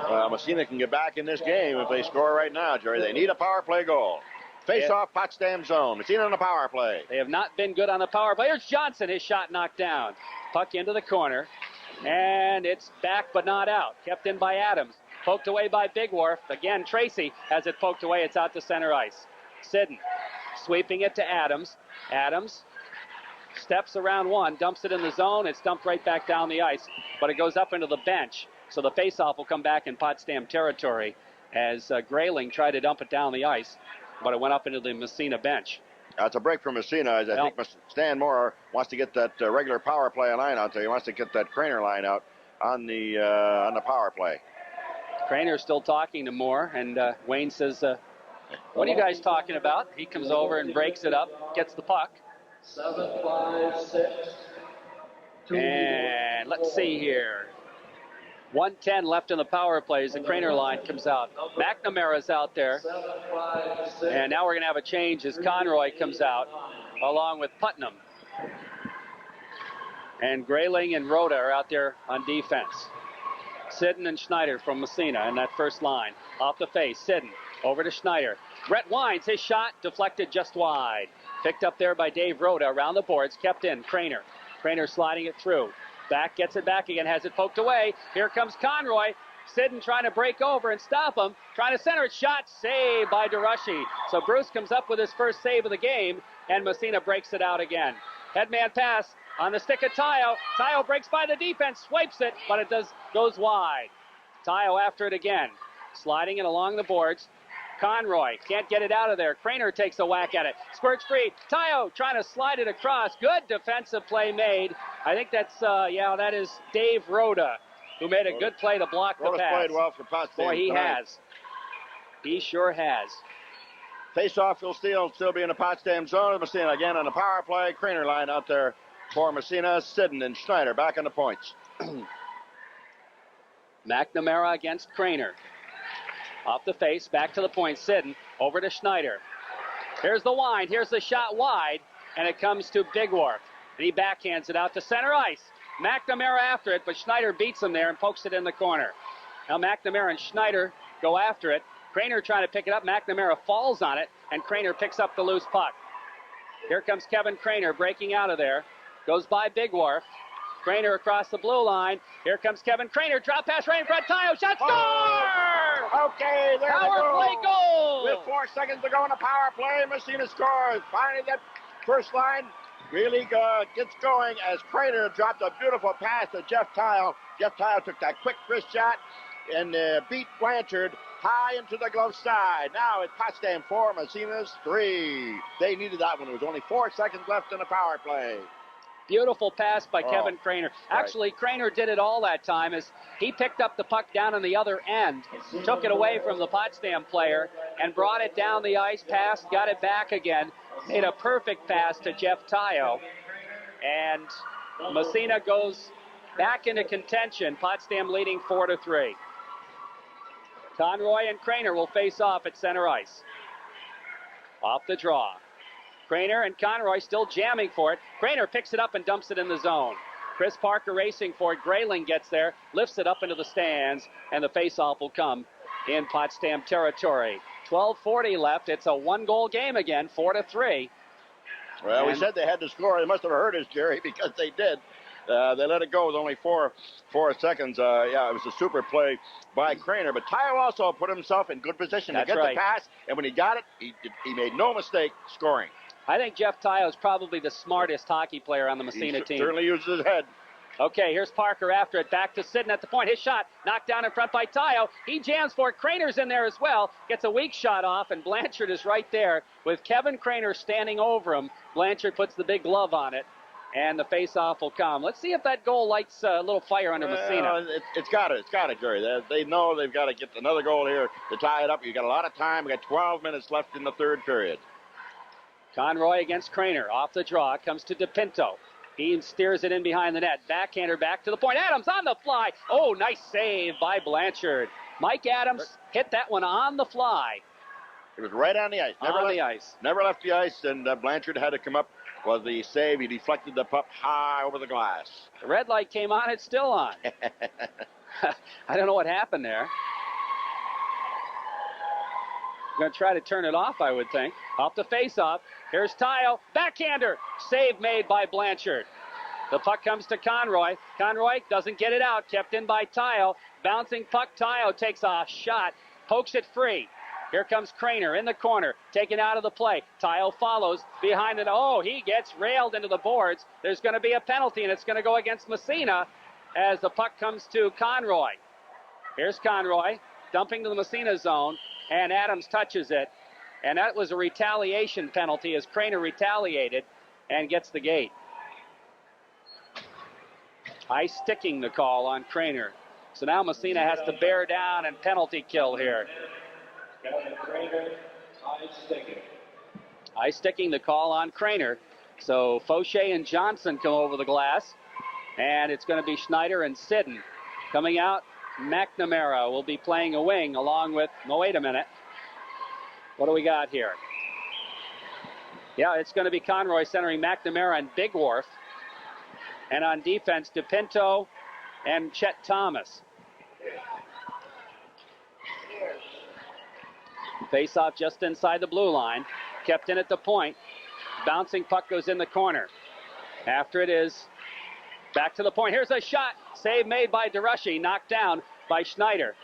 Well, Massena can get back in this game if they score right now, Jerry. They need a power play goal. Face-off, Potsdam zone. Massena on the power play. They have not been good on the power play. Here's Johnson, his shot knocked down. Puck into the corner, and it's back but not out. Kept in by Adams. Poked away by Big Wharf. Again, Tracy has it poked away. It's out to center ice. Sidden sweeping it to Adams. Adams steps around one, dumps it in the zone. It's dumped right back down the ice, but it goes up into the bench. So the faceoff will come back in Potsdam territory as Grayling tried to dump it down the ice, but it went up into the Massena bench. That's a break for Massena. As I think Stan Moore wants to get that regular power play line out there. He wants to get that Craner line out on the power play. Craner's still talking to Moore, and Wayne says, what are you guys talking about? He comes over and breaks it up, gets the puck. 7-5-6. And let's see here. 1:10 left in the power plays. The Craner line comes out. McNamara's out there. 7-5-6. And now we're going to have a change as Conroy comes out along with Putnam. And Grayling and Rhoda are out there on defense. Sidden and Schneider from Massena in that first line. Off the face, Sidden over to Schneider. Brett Wines, his shot deflected just wide. Picked up there by Dave Rhoda around the boards, kept in. Craner. Craner sliding it through. Back, gets it back again, has it poked away. Here comes Conroy. Sidden trying to break over and stop him. Trying to center it. Shot saved by DeRushy. So Bruce comes up with his first save of the game, and Massena breaks it out again. Headman pass on the stick of Tayo. Tayo breaks by the defense, swipes it, but it goes wide. Tayo after it again. Sliding it along the boards. Conroy can't get it out of there. Craner takes a whack at it. Squirts free. Tayo trying to slide it across. Good defensive play made. I think that's, that is Dave Rhoda, who made a good play to block the pass. Played well for Potsdam. Boy, he has. He sure has. Face-off will still be in the Potsdam zone. Massena again on the power play. Craner line out there for Massena. Sidden and Schneider back on the points. McNamara against Craner. Off the face, back to the point. Sidden over to Schneider. Here's the wind. Here's the shot wide, and it comes to Big Wharf. And he backhands it out to center ice. McNamara after it, but Schneider beats him there and pokes it in the corner. Now McNamara and Schneider go after it. Craner trying to pick it up. McNamara falls on it, and Craner picks up the loose puck. Here comes Kevin Craner breaking out of there. Goes by Big Wharf. Craner across the blue line. Here comes Kevin Craner. Drop pass right in front. Tayo, shot, score! Okay, there power play goal! With 4 seconds to go in the power play, Massena scores. Finally, that first line really gets going as Craner dropped a beautiful pass to Jeff Tayo. Jeff Tayo took that quick wrist shot and beat Blanchard high into the glove side. Now it's Potsdam 4, Massena's 3. They needed that one. There was only 4 seconds left in the power play. Beautiful pass by Oh, Kevin Craner. Actually, Craner did it all that time as he picked up the puck down on the other end, took it away from the Potsdam player, and brought it down the ice, passed, got it back again, made a perfect pass to Jeff Tayo, and Massena goes back into contention, Potsdam leading 4-3. Conroy and Craner will face off at center ice. Off the draw. Craner and Conroy still jamming for it. Craner picks it up and dumps it in the zone. Chris Parker racing for it. Grayling gets there, lifts it up into the stands, and the faceoff will come in Potsdam territory. 12:40 left. It's a one-goal game again, 4-3. Well, we said they had to score. They must have heard us, Jerry, because they did. They let it go with only four seconds. Yeah, it was a super play by Craner. But Tayo also put himself in good position to get the pass. And when he got it, he made no mistake scoring. I think Jeff Tayo is probably the smartest hockey player on the Massena team. He certainly uses his head. Okay, here's Parker after it. Back to Sidden at the point. His shot knocked down in front by Tayo. He jams for it. Craner's in there as well. Gets a weak shot off, and Blanchard is right there with Kevin Craner standing over him. Blanchard puts the big glove on it, and the face-off will come. Let's see if that goal lights a little fire under Massena. It's got it, Jerry. They know they've got to get another goal here to tie it up. You got a lot of time. We got 12 minutes left in the third period. Conroy against Craner. Off the draw. Comes to DePinto. He steers it in behind the net. Backhander back to the point. Adams on the fly. Oh, nice save by Blanchard. Mike Adams hit that one on the fly. It was right on the ice. Never left the ice, and Blanchard had to come up with the save. He deflected the puck high over the glass. The red light came on. It's still on. I don't know what happened there. Going to try to turn it off, I would think. Off the face-off. Here's Tayo. Backhander. Save made by Blanchard. The puck comes to Conroy. Conroy doesn't get it out. Kept in by Tayo. Bouncing puck. Tayo takes a shot. Pokes it free. Here comes Craner in the corner. Taken out of the play. Tayo follows behind it. Oh, he gets railed into the boards. There's going to be a penalty, and it's going to go against Massena as the puck comes to Conroy. Here's Conroy. Dumping to the Massena zone. And Adams touches it. And that was a retaliation penalty as Craner retaliated and gets the gate. Ice sticking the call on Craner. So now Massena has to bear down and penalty kill here. Ice sticking the call on Craner. So Fauché and Johnson come over the glass. And it's going to be Schneider and Sidden. Coming out, McNamara will be playing a wing along with, no, wait a minute. What do we got here? Yeah, it's going to be Conroy centering McNamara and Big Wharf. And on defense, DePinto and Chet Thomas. Face-off just inside the blue line. Kept in at the point. Bouncing puck goes in the corner. After it is back to the point. Here's a shot. Save made by DeRushy. Knocked down by Schneider.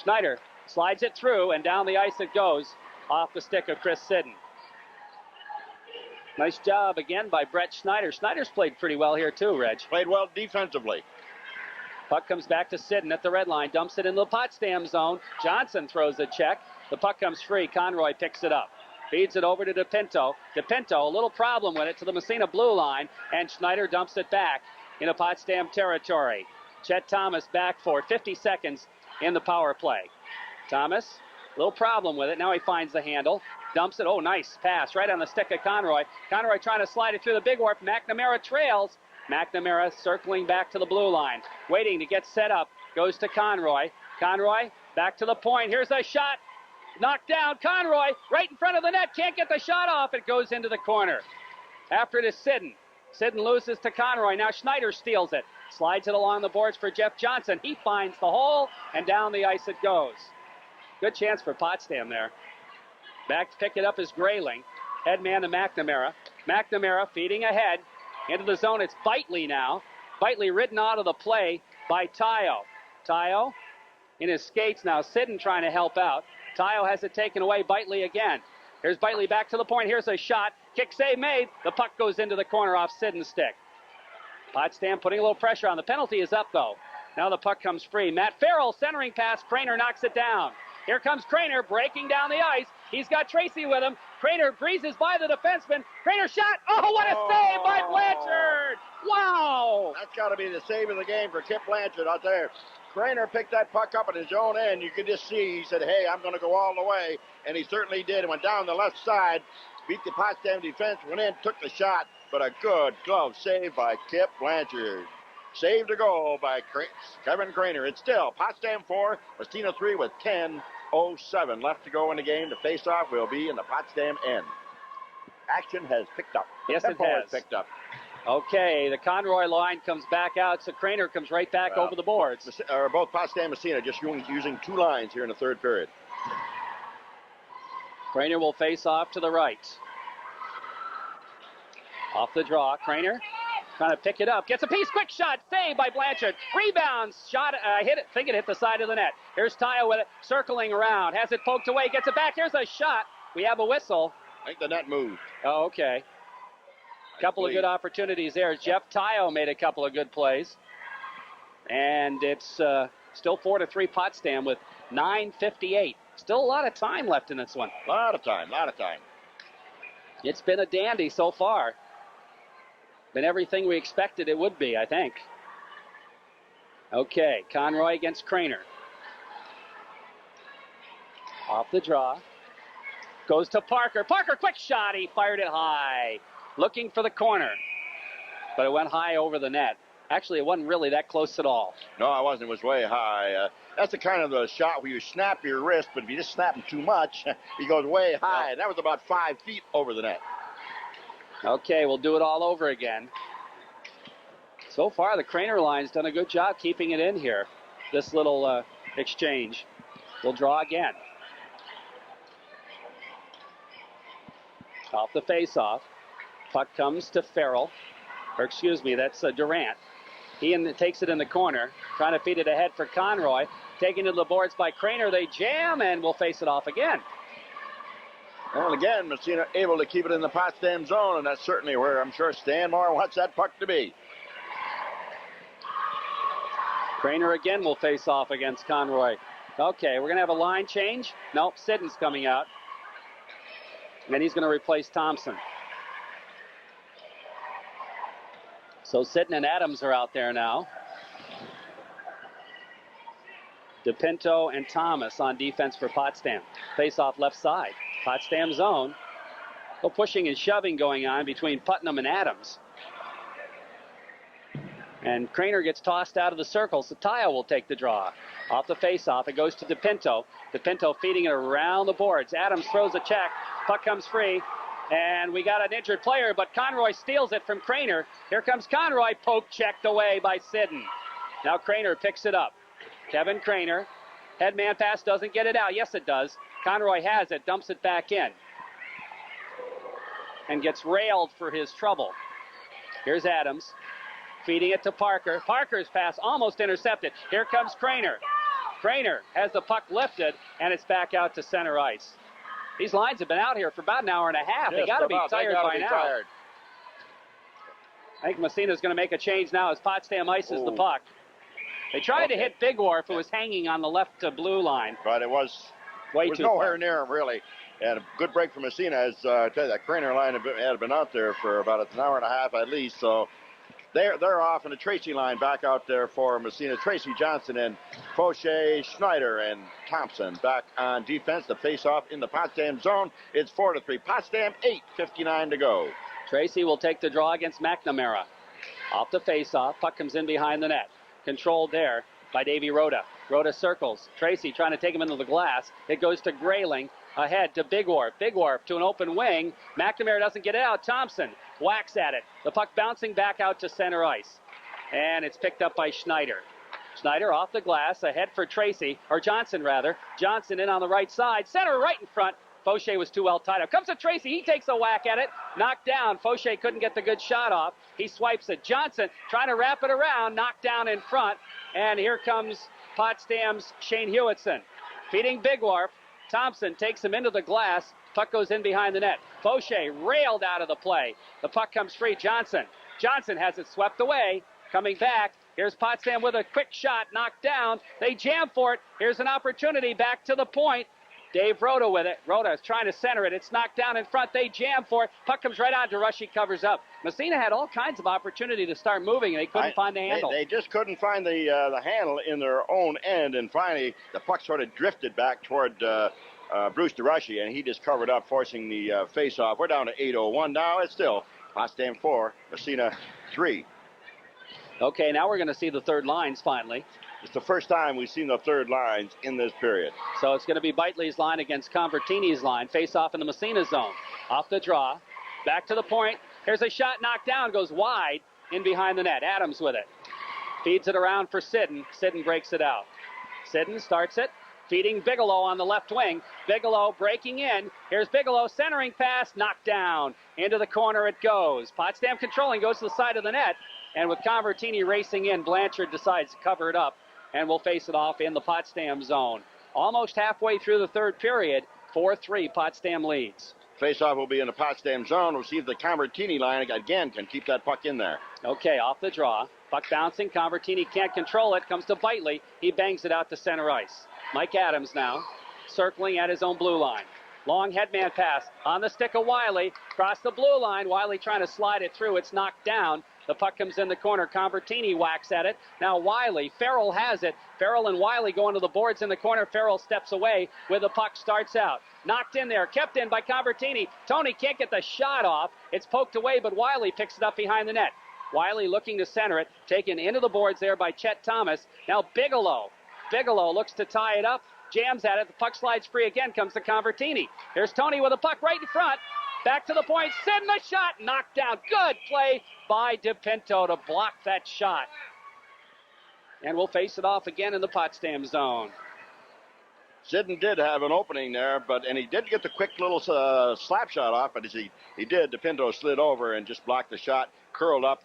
Schneider slides it through, and down the ice it goes off the stick of Chris Sidden. Nice job again by Brett Schneider. Schneider's played pretty well here too, Reg. Played well defensively. Puck comes back to Sidden at the red line. Dumps it in the Potsdam zone. Johnson throws a check. The puck comes free. Conroy picks it up. Feeds it over to DePinto. DePinto, a little problem with it to the Massena blue line. And Schneider dumps it back into Potsdam territory. Chet Thomas back for it. 50 seconds in the power play. Thomas, a little problem with it. Now he finds the handle. Dumps it. Oh, nice pass right on the stick of Conroy. Conroy trying to slide it through the big warp. McNamara trails. McNamara circling back to the blue line. Waiting to get set up. Goes to Conroy. Conroy back to the point. Here's a shot. Knocked down. Conroy right in front of the net. Can't get the shot off. It goes into the corner. After it is Sidden. Sidden loses to Conroy. Now Schneider steals it. Slides it along the boards for Jeff Johnson. He finds the hole, and down the ice it goes. Good chance for Potsdam there. Back to pick it up is Grayling. Head man to McNamara. McNamara feeding ahead. Into the zone, it's Bitely now. Bitely ridden out of the play by Tayo. Tayo in his skates now. Sidden trying to help out. Tayo has it taken away. Bitely again. Here's Bitely back to the point. Here's a shot. Kick save made. The puck goes into the corner off Sidden's stick. Potsdam putting a little pressure on. The penalty is up, though. Now the puck comes free. Matt Farrell centering pass. Craner knocks it down. Here comes Craner breaking down the ice. He's got Tracy with him. Craner breezes by the defenseman. Craner shot. Oh, what a save by Blanchard! Wow! That's got to be the save of the game for Kip Blanchard out there. Craner picked that puck up at his own end. You could just see, he said, hey, I'm going to go all the way. And he certainly did. Went down the left side, beat the Potsdam defense, went in, took the shot. But a good glove save by Kip Blanchard. Saved a goal by Kevin Craner. It's still Potsdam 4, Massena 3 with 10:07 left to go in the game. The face-off will be in the Potsdam end. Action has picked up. Yes, it has. Picked up. Okay, the Conroy line comes back out, so Craner comes right back over the boards. Both Potsdam and Massena just using two lines here in the third period. Craner will face off to the right. Off the draw, Craner trying to pick it up. Gets a piece, quick shot, saved by Blanchard. Rebounds, shot, hit it, think it hit the side of the net. Here's Tayo with it, circling around, has it poked away, gets it back. Here's a shot. We have a whistle. I think the net moved. Oh, okay. Couple of good opportunities there. Jeff Tayo made a couple of good plays. And it's still 4-3 Potsdam with 9:58. Still a lot of time left in this one. A lot of time. It's been a dandy so far. Been everything we expected it would be, I think. Okay, Conroy against Craner. Off the draw. Goes to Parker. Parker, quick shot. He fired it high. Looking for the corner. But it went high over the net. Actually, it wasn't really that close at all. No, it wasn't. It was way high. That's the kind of the shot where you snap your wrist, but if you just snap him too much, he goes way high. And that was about 5 feet over the net. Okay, we'll do it all over again. So far, the Craner line's done a good job keeping it in here. This little exchange. We'll draw again. Off the face-off. Puck comes to Farrell. Or excuse me, that's Durant. He takes it in the corner. Trying to feed it ahead for Conroy. Taken to the boards by Craner. They jam and will face it off again. Well, again, Massena able to keep it in the Potsdam zone, and that's certainly where I'm sure Stan Moore wants that puck to be. Craner again will face off against Conroy. Okay, we're going to have a line change. Nope, Siddon's coming out. And he's going to replace Thompson. So Siddon and Adams are out there now. DePinto and Thomas on defense for Potsdam. Face off left side. Potsdam zone. A little pushing and shoving going on between Putnam and Adams. And Craner gets tossed out of the circle, so Tayo will take the draw. Off the face-off, it goes to DePinto. DePinto feeding it around the boards. Adams throws a check. Puck comes free. And we got an injured player, but Conroy steals it from Craner. Here comes Conroy, poke checked away by Siddon. Now Craner picks it up. Kevin Craner. Headman pass, doesn't get it out. Yes, it does. Conroy has it, dumps it back in. And gets railed for his trouble. Here's Adams. Feeding it to Parker. Parker's pass almost intercepted. Here comes Craner. Craner has the puck lifted, and it's back out to center ice. These lines have been out here for about an hour and a half. They got to be tired by now. I think Massena's going to make a change now as Potsdam ices the puck. They tried to hit Big Wharf, who was hanging on the left blue line. But it was too nowhere far. near him, really. And a good break for Massena. As I tell you, that Craner line had been out there for about an hour and a half at least. So they're off, and the Tracy line back out there for Massena. Tracy Johnson and Fauché, Schneider, and Thompson back on defense. The face-off in the Potsdam zone. It's 4-3. Potsdam 8:59 to go. Tracy will take the draw against McNamara. Off the face-off, puck comes in behind the net. Controlled there by Davey Rhoda. Rhoda circles. Tracy trying to take him into the glass. It goes to Grayling. Ahead to Big Wharf. Big Wharf to an open wing. McNamara doesn't get it out. Thompson whacks at it. The puck bouncing back out to center ice. And it's picked up by Schneider. Schneider off the glass. Ahead for Tracy. Or Johnson, rather. Johnson in on the right side. Center right in front. Fauché was too well tied up. Comes to Tracy. He takes a whack at it. Knocked down. Fauché couldn't get the good shot off. He swipes it. Johnson trying to wrap it around. Knocked down in front. And here comes Potsdam's Shane Hewitson. Feeding Big Wharf. Thompson takes him into the glass. Puck goes in behind the net. Fauché railed out of the play. The puck comes free. Johnson has it swept away. Coming back. Here's Potsdam with a quick shot. Knocked down. They jam for it. Here's an opportunity back to the point. Dave Rhoda with it. Rhoda is trying to center it. It's knocked down in front. They jam for it. Puck comes right on. DeRushy covers up. Massena had all kinds of opportunity to start moving, and they couldn't find the handle. They just couldn't find the handle in their own end, and finally the puck sort of drifted back toward Bruce DeRushy, and he just covered up, forcing the face-off. We're down to 8:01 now. It's still Potsdam 4, Massena 3. Okay, now we're going to see the third lines finally. It's the first time we've seen the third lines in this period. So it's going to be Bitely's line against Convertini's line. Face off in the Massena zone. Off the draw. Back to the point. Here's a shot knocked down. Goes wide in behind the net. Adams with it. Feeds it around for Sidden. Sidden breaks it out. Sidden starts it. Feeding Bigelow on the left wing. Bigelow breaking in. Here's Bigelow. Centering pass. Knocked down. Into the corner it goes. Potsdam controlling. Goes to the side of the net. And with Convertini racing in, Blanchard decides to cover it up. And we'll face it off in the Potsdam zone. Almost halfway through the third period, 4-3, Potsdam leads. Face-off will be in the Potsdam zone. We'll see if the Convertini line, again, can keep that puck in there. Okay, off the draw. Puck bouncing. Convertini can't control it. Comes to Bitely. He bangs it out to center ice. Mike Adams now, circling at his own blue line. Long headman pass on the stick of Wiley. Across the blue line. Wiley trying to slide it through. It's knocked down. The puck comes in the corner. Convertini whacks at it. Now Wiley. Farrell has it. Farrell and Wiley going to the boards in the corner. Farrell steps away with the puck, starts out. Knocked in there. Kept in by Convertini. Tony can't get the shot off. It's poked away, but Wiley picks it up behind the net. Wiley looking to center it. Taken into the boards there by Chet Thomas. Now Bigelow. Bigelow looks to tie it up. Jams at it. The puck slides free again. Comes to Convertini. Here's Tony with a puck right in front. Back to the point. Send the shot. Knocked down. Good play by DePinto to block that shot. And we'll face it off again in the Potsdam zone. Sidden did have an opening there, and he did get the quick little slap shot off, but as he did, DePinto slid over and just blocked the shot, curled up,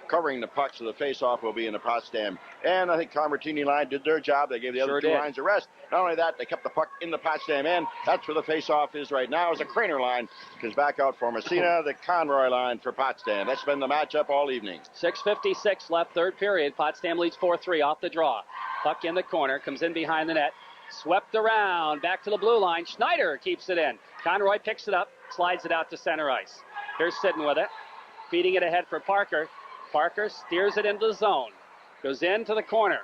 covering the puck, so the face-off will be in the Potsdam. And I think Convertini line did their job. They gave the other two lines a rest. Not only that, they kept the puck in the Potsdam end. That's where the face-off is right now, is the Craner line, because back out for Massena, the Conroy line for Potsdam. That's been the matchup all evening. 6:56 left, third period. Potsdam leads 4-3 off the draw. Puck in the corner, comes in behind the net. Swept around, back to the blue line. Schneider keeps it in. Conroy picks it up, slides it out to center ice. Here's Sidden with it. Feeding it ahead for Parker. Parker steers it into the zone. Goes into the corner.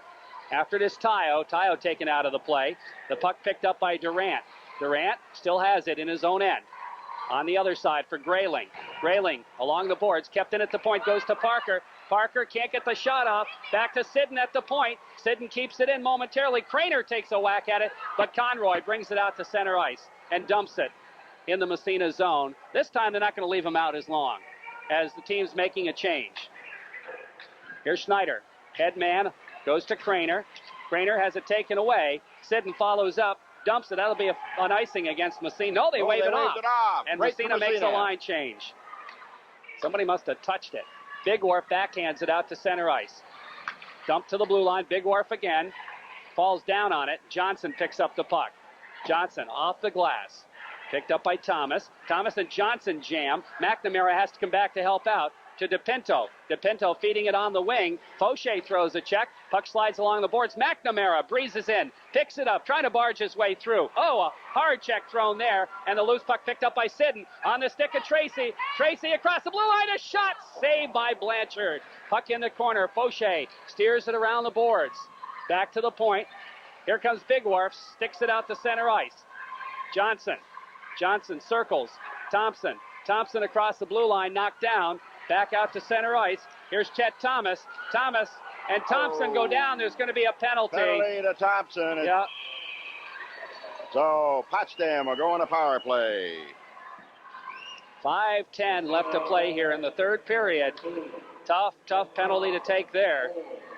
After this, Tayo. Tayo taken out of the play. The puck picked up by Durant. Durant still has it in his own end. On the other side for Grayling. Grayling along the boards, kept in at the point, goes to Parker. Parker can't get the shot off. Back to Sidden at the point. Sidden keeps it in momentarily. Craner takes a whack at it, but Conroy brings it out to center ice and dumps it in the Massena zone. This time they're not going to leave him out as long as the team's making a change. Here's Schneider. Head man goes to Craner. Craner has it taken away. Sidden follows up. Dumps it. That'll be an icing against Massena. No, they wave it off. And right Massena makes a line change. Somebody must have touched it. Bigwarf backhands it out to center ice. Dump to the blue line. Bigwarf again. Falls down on it. Johnson picks up the puck. Johnson off the glass. Picked up by Thomas. Thomas and Johnson jam. McNamara has to come back to help out to DePinto. DePinto feeding it on the wing. Fauché throws a check. Puck slides along the boards. McNamara breezes in. Picks it up. Trying to barge his way through. Oh, a hard check thrown there. And the loose puck picked up by Sidden. On the stick of Tracy. Tracy across the blue line. A shot. Saved by Blanchard. Puck in the corner. Fauché steers it around the boards. Back to the point. Here comes Bigwarf. Sticks it out to center ice. Johnson. Johnson circles. Thompson. Thompson across the blue line. Knocked down. Back out to center ice. Here's Chet Thomas. Thomas and Thompson go down. There's going to be a penalty. Penalty to Thompson. Yeah. So Potsdam are going to power play. 5:10 left to play here in the third period. Tough penalty to take there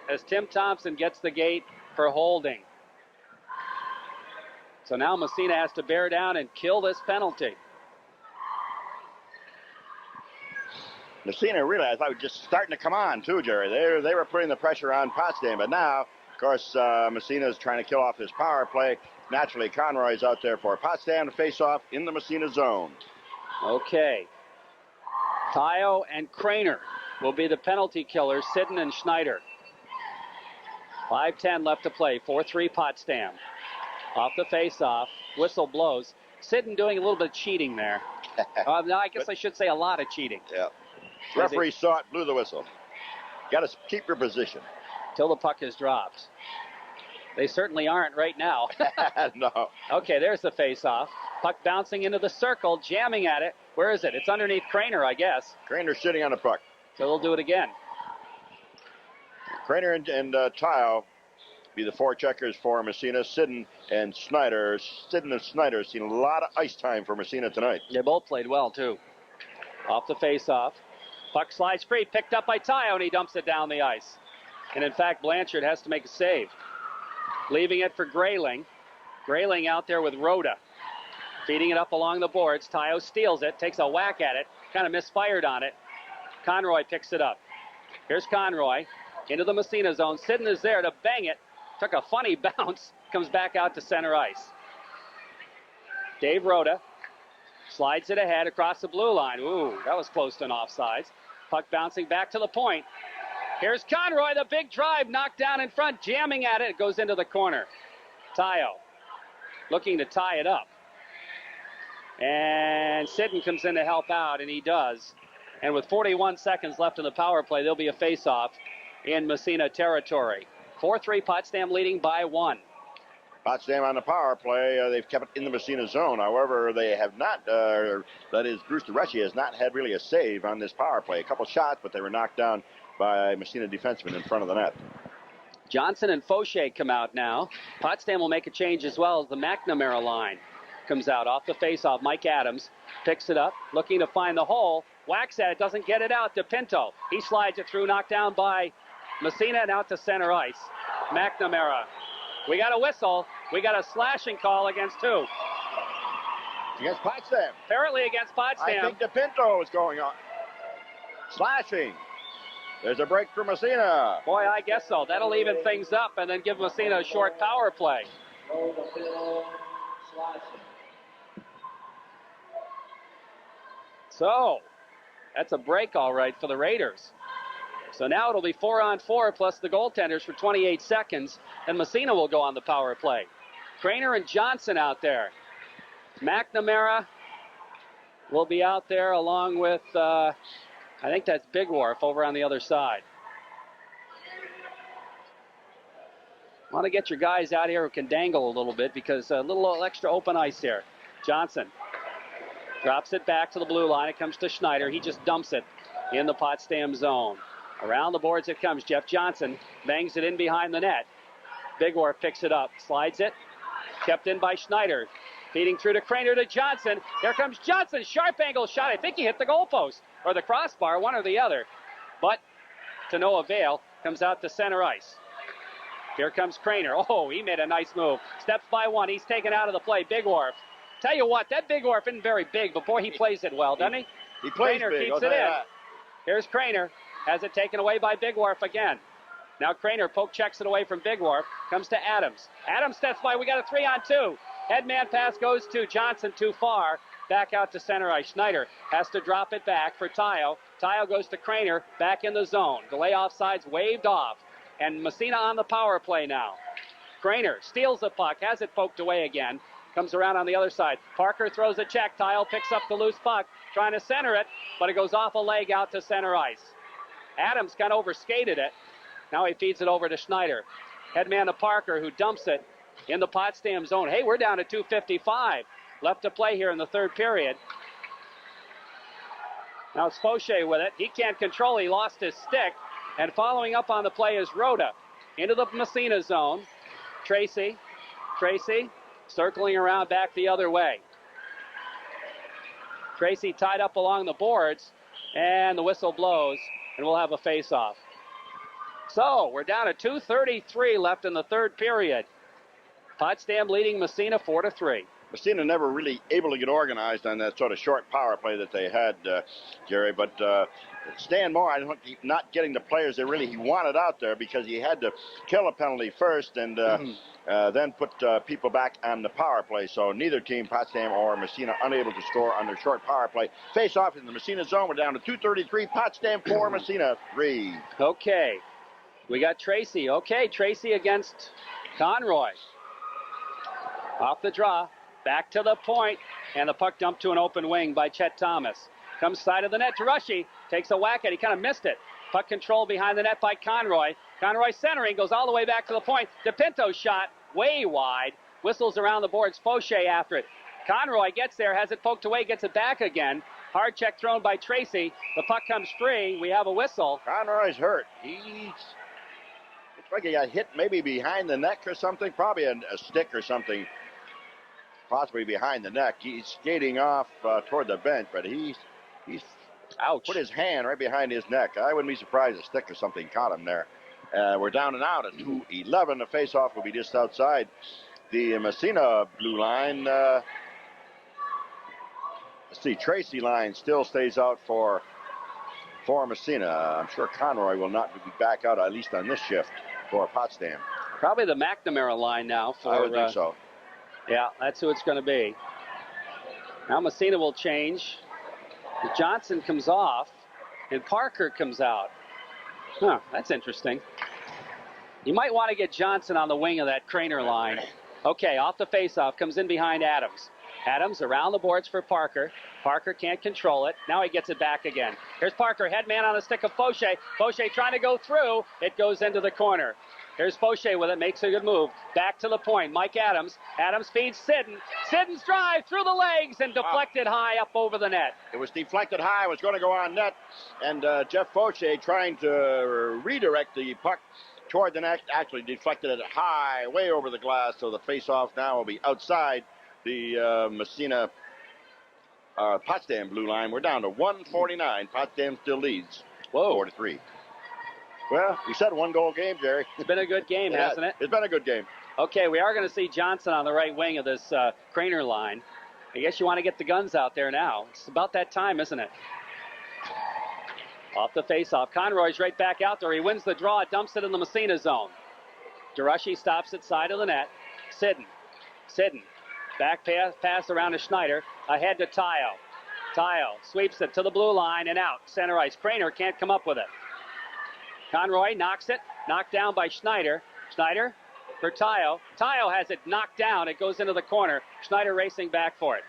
as Tim Thompson gets the gate for holding. So now Massena has to bear down and kill this penalty. Massena really, I thought, was just starting to come on, too, Jerry. They were putting the pressure on Potsdam, but now, of course, Massena is trying to kill off his power play. Naturally, Conroy's out there for Potsdam to face off in the Massena zone. Okay. Tayo and Craner will be the penalty killers, Sidden and Schneider. 5:10 left to play, 4-3 Potsdam. Off the face-off, Whistle blows. Sidden doing a little bit of cheating there. No, I guess I should say a lot of cheating. Yeah. Referee saw it, blew the whistle. Got to keep your position. Till the puck is dropped. They certainly aren't right now. No. Okay, there's the face-off. Puck bouncing into the circle, jamming at it. Where is it? It's underneath Craner, I guess. Craner sitting on the puck. So they'll do it again. Craner and Tile be the forecheckers for Massena. Sidden and Snyder. Sidden and Snyder seen a lot of ice time for Massena tonight. They both played well, too. Off the face-off. Puck slides free, picked up by Tile, and he dumps it down the ice. And in fact, Blanchard has to make a save. Leaving it for Grayling. Grayling out there with Rhoda. Feeding it up along the boards. Tayo steals it, takes a whack at it, kind of misfired on it. Conroy picks it up. Here's Conroy into the Massena zone. Sidden is there to bang it. Took a funny bounce. Comes back out to center ice. Dave Rhoda slides it ahead across the blue line. Ooh, that was close to an offsides. Puck bouncing back to the point. Here's Conroy, the big drive, knocked down in front, jamming at it. It goes into the corner. Tayo looking to tie it up. And Sidden comes in to help out, and he does. And with 41 seconds left in the power play, there'll be a face-off in Massena territory. 4-3 Potsdam leading by 1. Potsdam on the power play. They've kept it in the Massena zone. However, they have not, that is, Bruce DeReschi has not had really a save on this power play. A couple shots, but they were knocked down by Massena defensemen in front of the net. Johnson and Fauché come out now. Potsdam will make a change as well as the McNamara line comes out off the faceoff. Mike Adams picks it up, looking to find the hole. Whacks at it, doesn't get it out to Pinto. He slides it through, knocked down by Massena and out to center ice. McNamara. We got a whistle. We got a slashing call against who? Against Potsdam. Apparently against Potsdam. I think the Pinto is going on. Slashing. There's a break for Massena. Boy, I guess so. That'll even things up and then give Massena a short power play. So, that's a break all right for the Raiders. So now it'll be 4-on-4 plus the goaltenders for 28 seconds, and Massena will go on the power play. Craner and Johnson out there. McNamara will be out there along with, I think that's Big Wharf over on the other side. Want to get your guys out here who can dangle a little bit because a little extra open ice here. Johnson drops it back to the blue line. It comes to Schneider. He just dumps it in the Potsdam zone. Around the boards it comes. Jeff Johnson bangs it in behind the net. Big Wharf picks it up, slides it. Kept in by Schneider. Feeding through to Craner to Johnson. Here comes Johnson. Sharp angle shot. I think he hit the goalpost or the crossbar, one or the other. But to no avail. Comes out to center ice. Here comes Craner. Oh, he made a nice move. Steps by one. He's taken out of the play. Big Wharf. Tell you what, that Big Wharf isn't very big, but boy, he plays it well, doesn't he? He plays Craner big. keeps it in. Here's Craner. Has it taken away by Big Wharf again. Now Craner poke checks it away from Big Wharf. Comes to Adams. Adams steps by. We got a 3-on-2. Headman pass goes to Johnson too far. Back out to center ice. Schneider has to drop it back for Tayo. Tayo goes to Craner. Back in the zone. Delay offsides waved off. And Massena on the power play now. Craner steals the puck. Has it poked away again. Comes around on the other side. Parker throws a check. Tayo picks up the loose puck. Trying to center it. But it goes off a leg out to center ice. Adams kind of overskated it. Now he feeds it over to Schneider. Headman to Parker, who dumps it in the Potsdam zone. Hey, we're down to 2:55 left to play here in the third period. Now it's Fauché with it. He can't control. He lost his stick. And following up on the play is Rhoda into the Massena zone. Tracy circling around back the other way. Tracy tied up along the boards, and the whistle blows, and we'll have a face-off. So we're down to 2:33 left in the third period. Potsdam leading Massena 4-3. Massena never really able to get organized on that sort of short power play that they had, Jerry. But Stan Moore, I don't think not getting the players that really he wanted out there because he had to kill a penalty first and then put people back on the power play. So neither team, Potsdam or Massena, unable to score on their short power play. Face off in the Massena zone. We're down to 2:33. Potsdam 4, Massena 3. Okay. We got Tracy. Okay, Tracy against Conroy. Off the draw. Back to the point, and the puck dumped to an open wing by Chet Thomas. Comes side of the net to Rushy, takes a whack at it, he kind of missed it. Puck control behind the net by Conroy. Conroy centering, goes all the way back to the point. DePinto's shot, way wide. Whistles around the boards, Fauché after it. Conroy gets there, has it poked away, gets it back again. Hard check thrown by Tracy. The puck comes free. We have a whistle. Conroy's hurt. Looks like he got hit maybe behind the neck or something. Probably a stick or something. Possibly behind the neck. He's skating off toward the bench, but he's Ouch. put his hand right behind his neck. I wouldn't be surprised a stick or something caught him there. We're down and out at 2:11. The face-off will be just outside the Massena blue line. Let's see, Tracy line still stays out for Massena. I'm sure Conroy will not be back out, at least on this shift, for Potsdam. Probably the McNamara line now. I would think so. Yeah, that's who it's going to be. Now Massena will change. Johnson comes off, and Parker comes out. Huh, that's interesting. You might want to get Johnson on the wing of that Craner line. Okay, off the faceoff, comes in behind Adams. Adams around the boards for Parker. Parker can't control it. Now he gets it back again. Here's Parker, head man on the stick of Fauché. Fauché trying to go through. It goes into the corner. Here's Fauché with it, makes a good move. Back to the point, Mike Adams. Adams feeds Sidden. Sidden's drive through the legs and deflected high up over the net. It was deflected high, it was going to go on net, and Jeff Fauché trying to redirect the puck toward the net, actually deflected it high, way over the glass, so the face-off now will be outside the Massena Potsdam blue line. We're down to 1:49. Potsdam still leads. 4-3. Well, we said one-goal game, Jerry. It's been a good game, hasn't it? It's been a good game. Okay, we are going to see Johnson on the right wing of this Craner line. I guess you want to get the guns out there now. It's about that time, isn't it? Off the face-off. Conroy's right back out there. He wins the draw, dumps it in the Massena zone. DeRushy stops at side of the net. Sidden. Back pass around to Schneider. Ahead to Tayo. Tayo sweeps it to the blue line and out. Center ice. Craner can't come up with it. Conroy knocks it. Knocked down by Schneider. Schneider for Tayo. Tayo has it knocked down. It goes into the corner. Schneider racing back for it.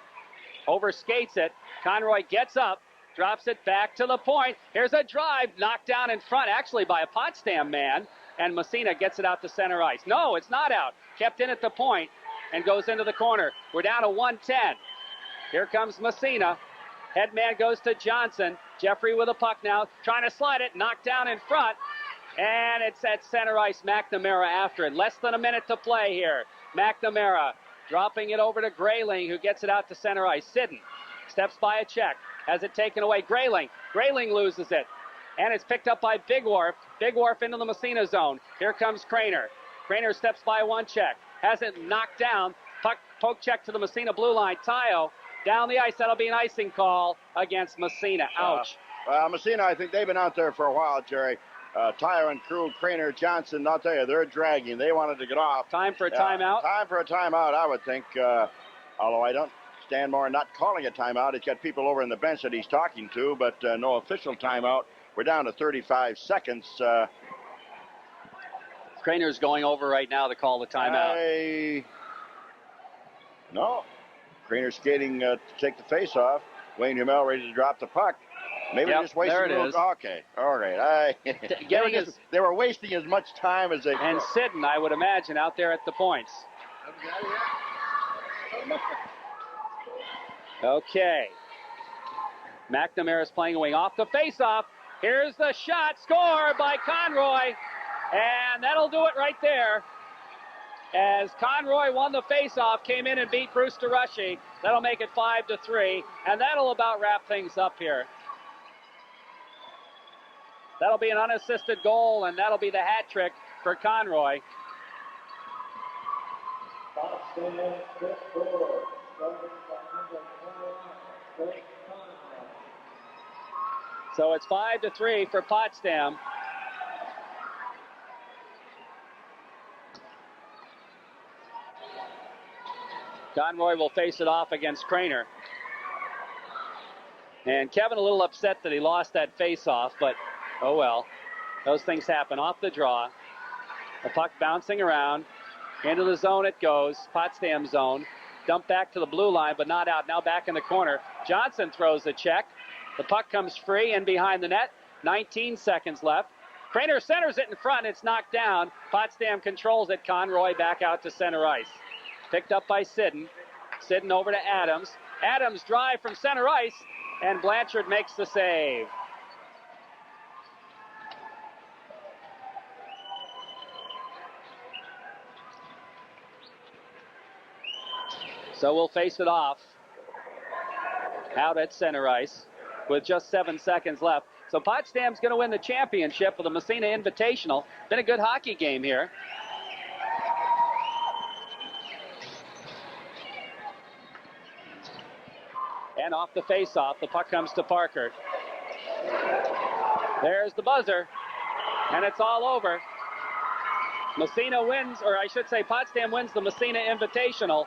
Overskates it. Conroy gets up. Drops it back to the point. Here's a drive. Knocked down in front, actually by a Potsdam man. And Massena gets it out to center ice. No, it's not out. Kept in at the point and goes into the corner. We're down to 1:10. Here comes Massena. Head man goes to Johnson. Jeffrey with a puck now, trying to slide it, knocked down in front. And it's at center ice, McNamara after it. Less than a minute to play here. McNamara dropping it over to Grayling, who gets it out to center ice. Sidden steps by a check, has it taken away. Grayling loses it. And it's picked up by Big Wharf. Big Wharf into the Massena zone. Here comes Craner. Craner steps by one check, has it knocked down. Poke check to the Massena blue line. Tayo down the ice. That'll be an icing call against Massena. Ouch. Massena, I think they've been out there for a while, Jerry. Tayo and crew, Craner, Johnson, I'll tell you, they're dragging. They wanted to get off. Time for a timeout? Time for a timeout, I would think. Although I don't stand more not calling a timeout. He's got people over in the bench that he's talking to, but no official timeout. We're down to 35 seconds. Craner's going over right now to call the timeout. No. Craner skating to take the face off. Wayne Hummel ready to drop the puck. Maybe just wasting there it is. Okay. All right. They were wasting as much time as they could. And Sidden, I would imagine, out there at the points. Okay. McNamara's playing a wing off the face-off. Here's the shot. Score by Conroy. And that'll do it right there. As Conroy won the face-off, came in and beat Bruce DeRushy. That'll make it 5-3. And that'll about wrap things up here. That'll be an unassisted goal, and that'll be the hat trick for Conroy. So it's 5-3 for Potsdam. Conroy will face it off against Craner. And Kevin a little upset that he lost that face-off, but oh well. Those things happen. Off the draw. The puck bouncing around. Into the zone it goes. Potsdam zone. Dumped back to the blue line, but not out. Now back in the corner. Johnson throws the check. The puck comes free in behind the net. 19 seconds left. Craner centers it in front. It's knocked down. Potsdam controls it. Conroy back out to center ice. Picked up by Sidden. Sidden over to Adams. Adams drive from center ice, and Blanchard makes the save. So we'll face it off out at center ice with just 7 seconds left. So Potsdam's going to win the championship with the Massena Invitational. Been a good hockey game here. And off the face-off, the puck comes to Parker. There's the buzzer, and it's all over. Massena wins, or I should say Potsdam wins the Massena Invitational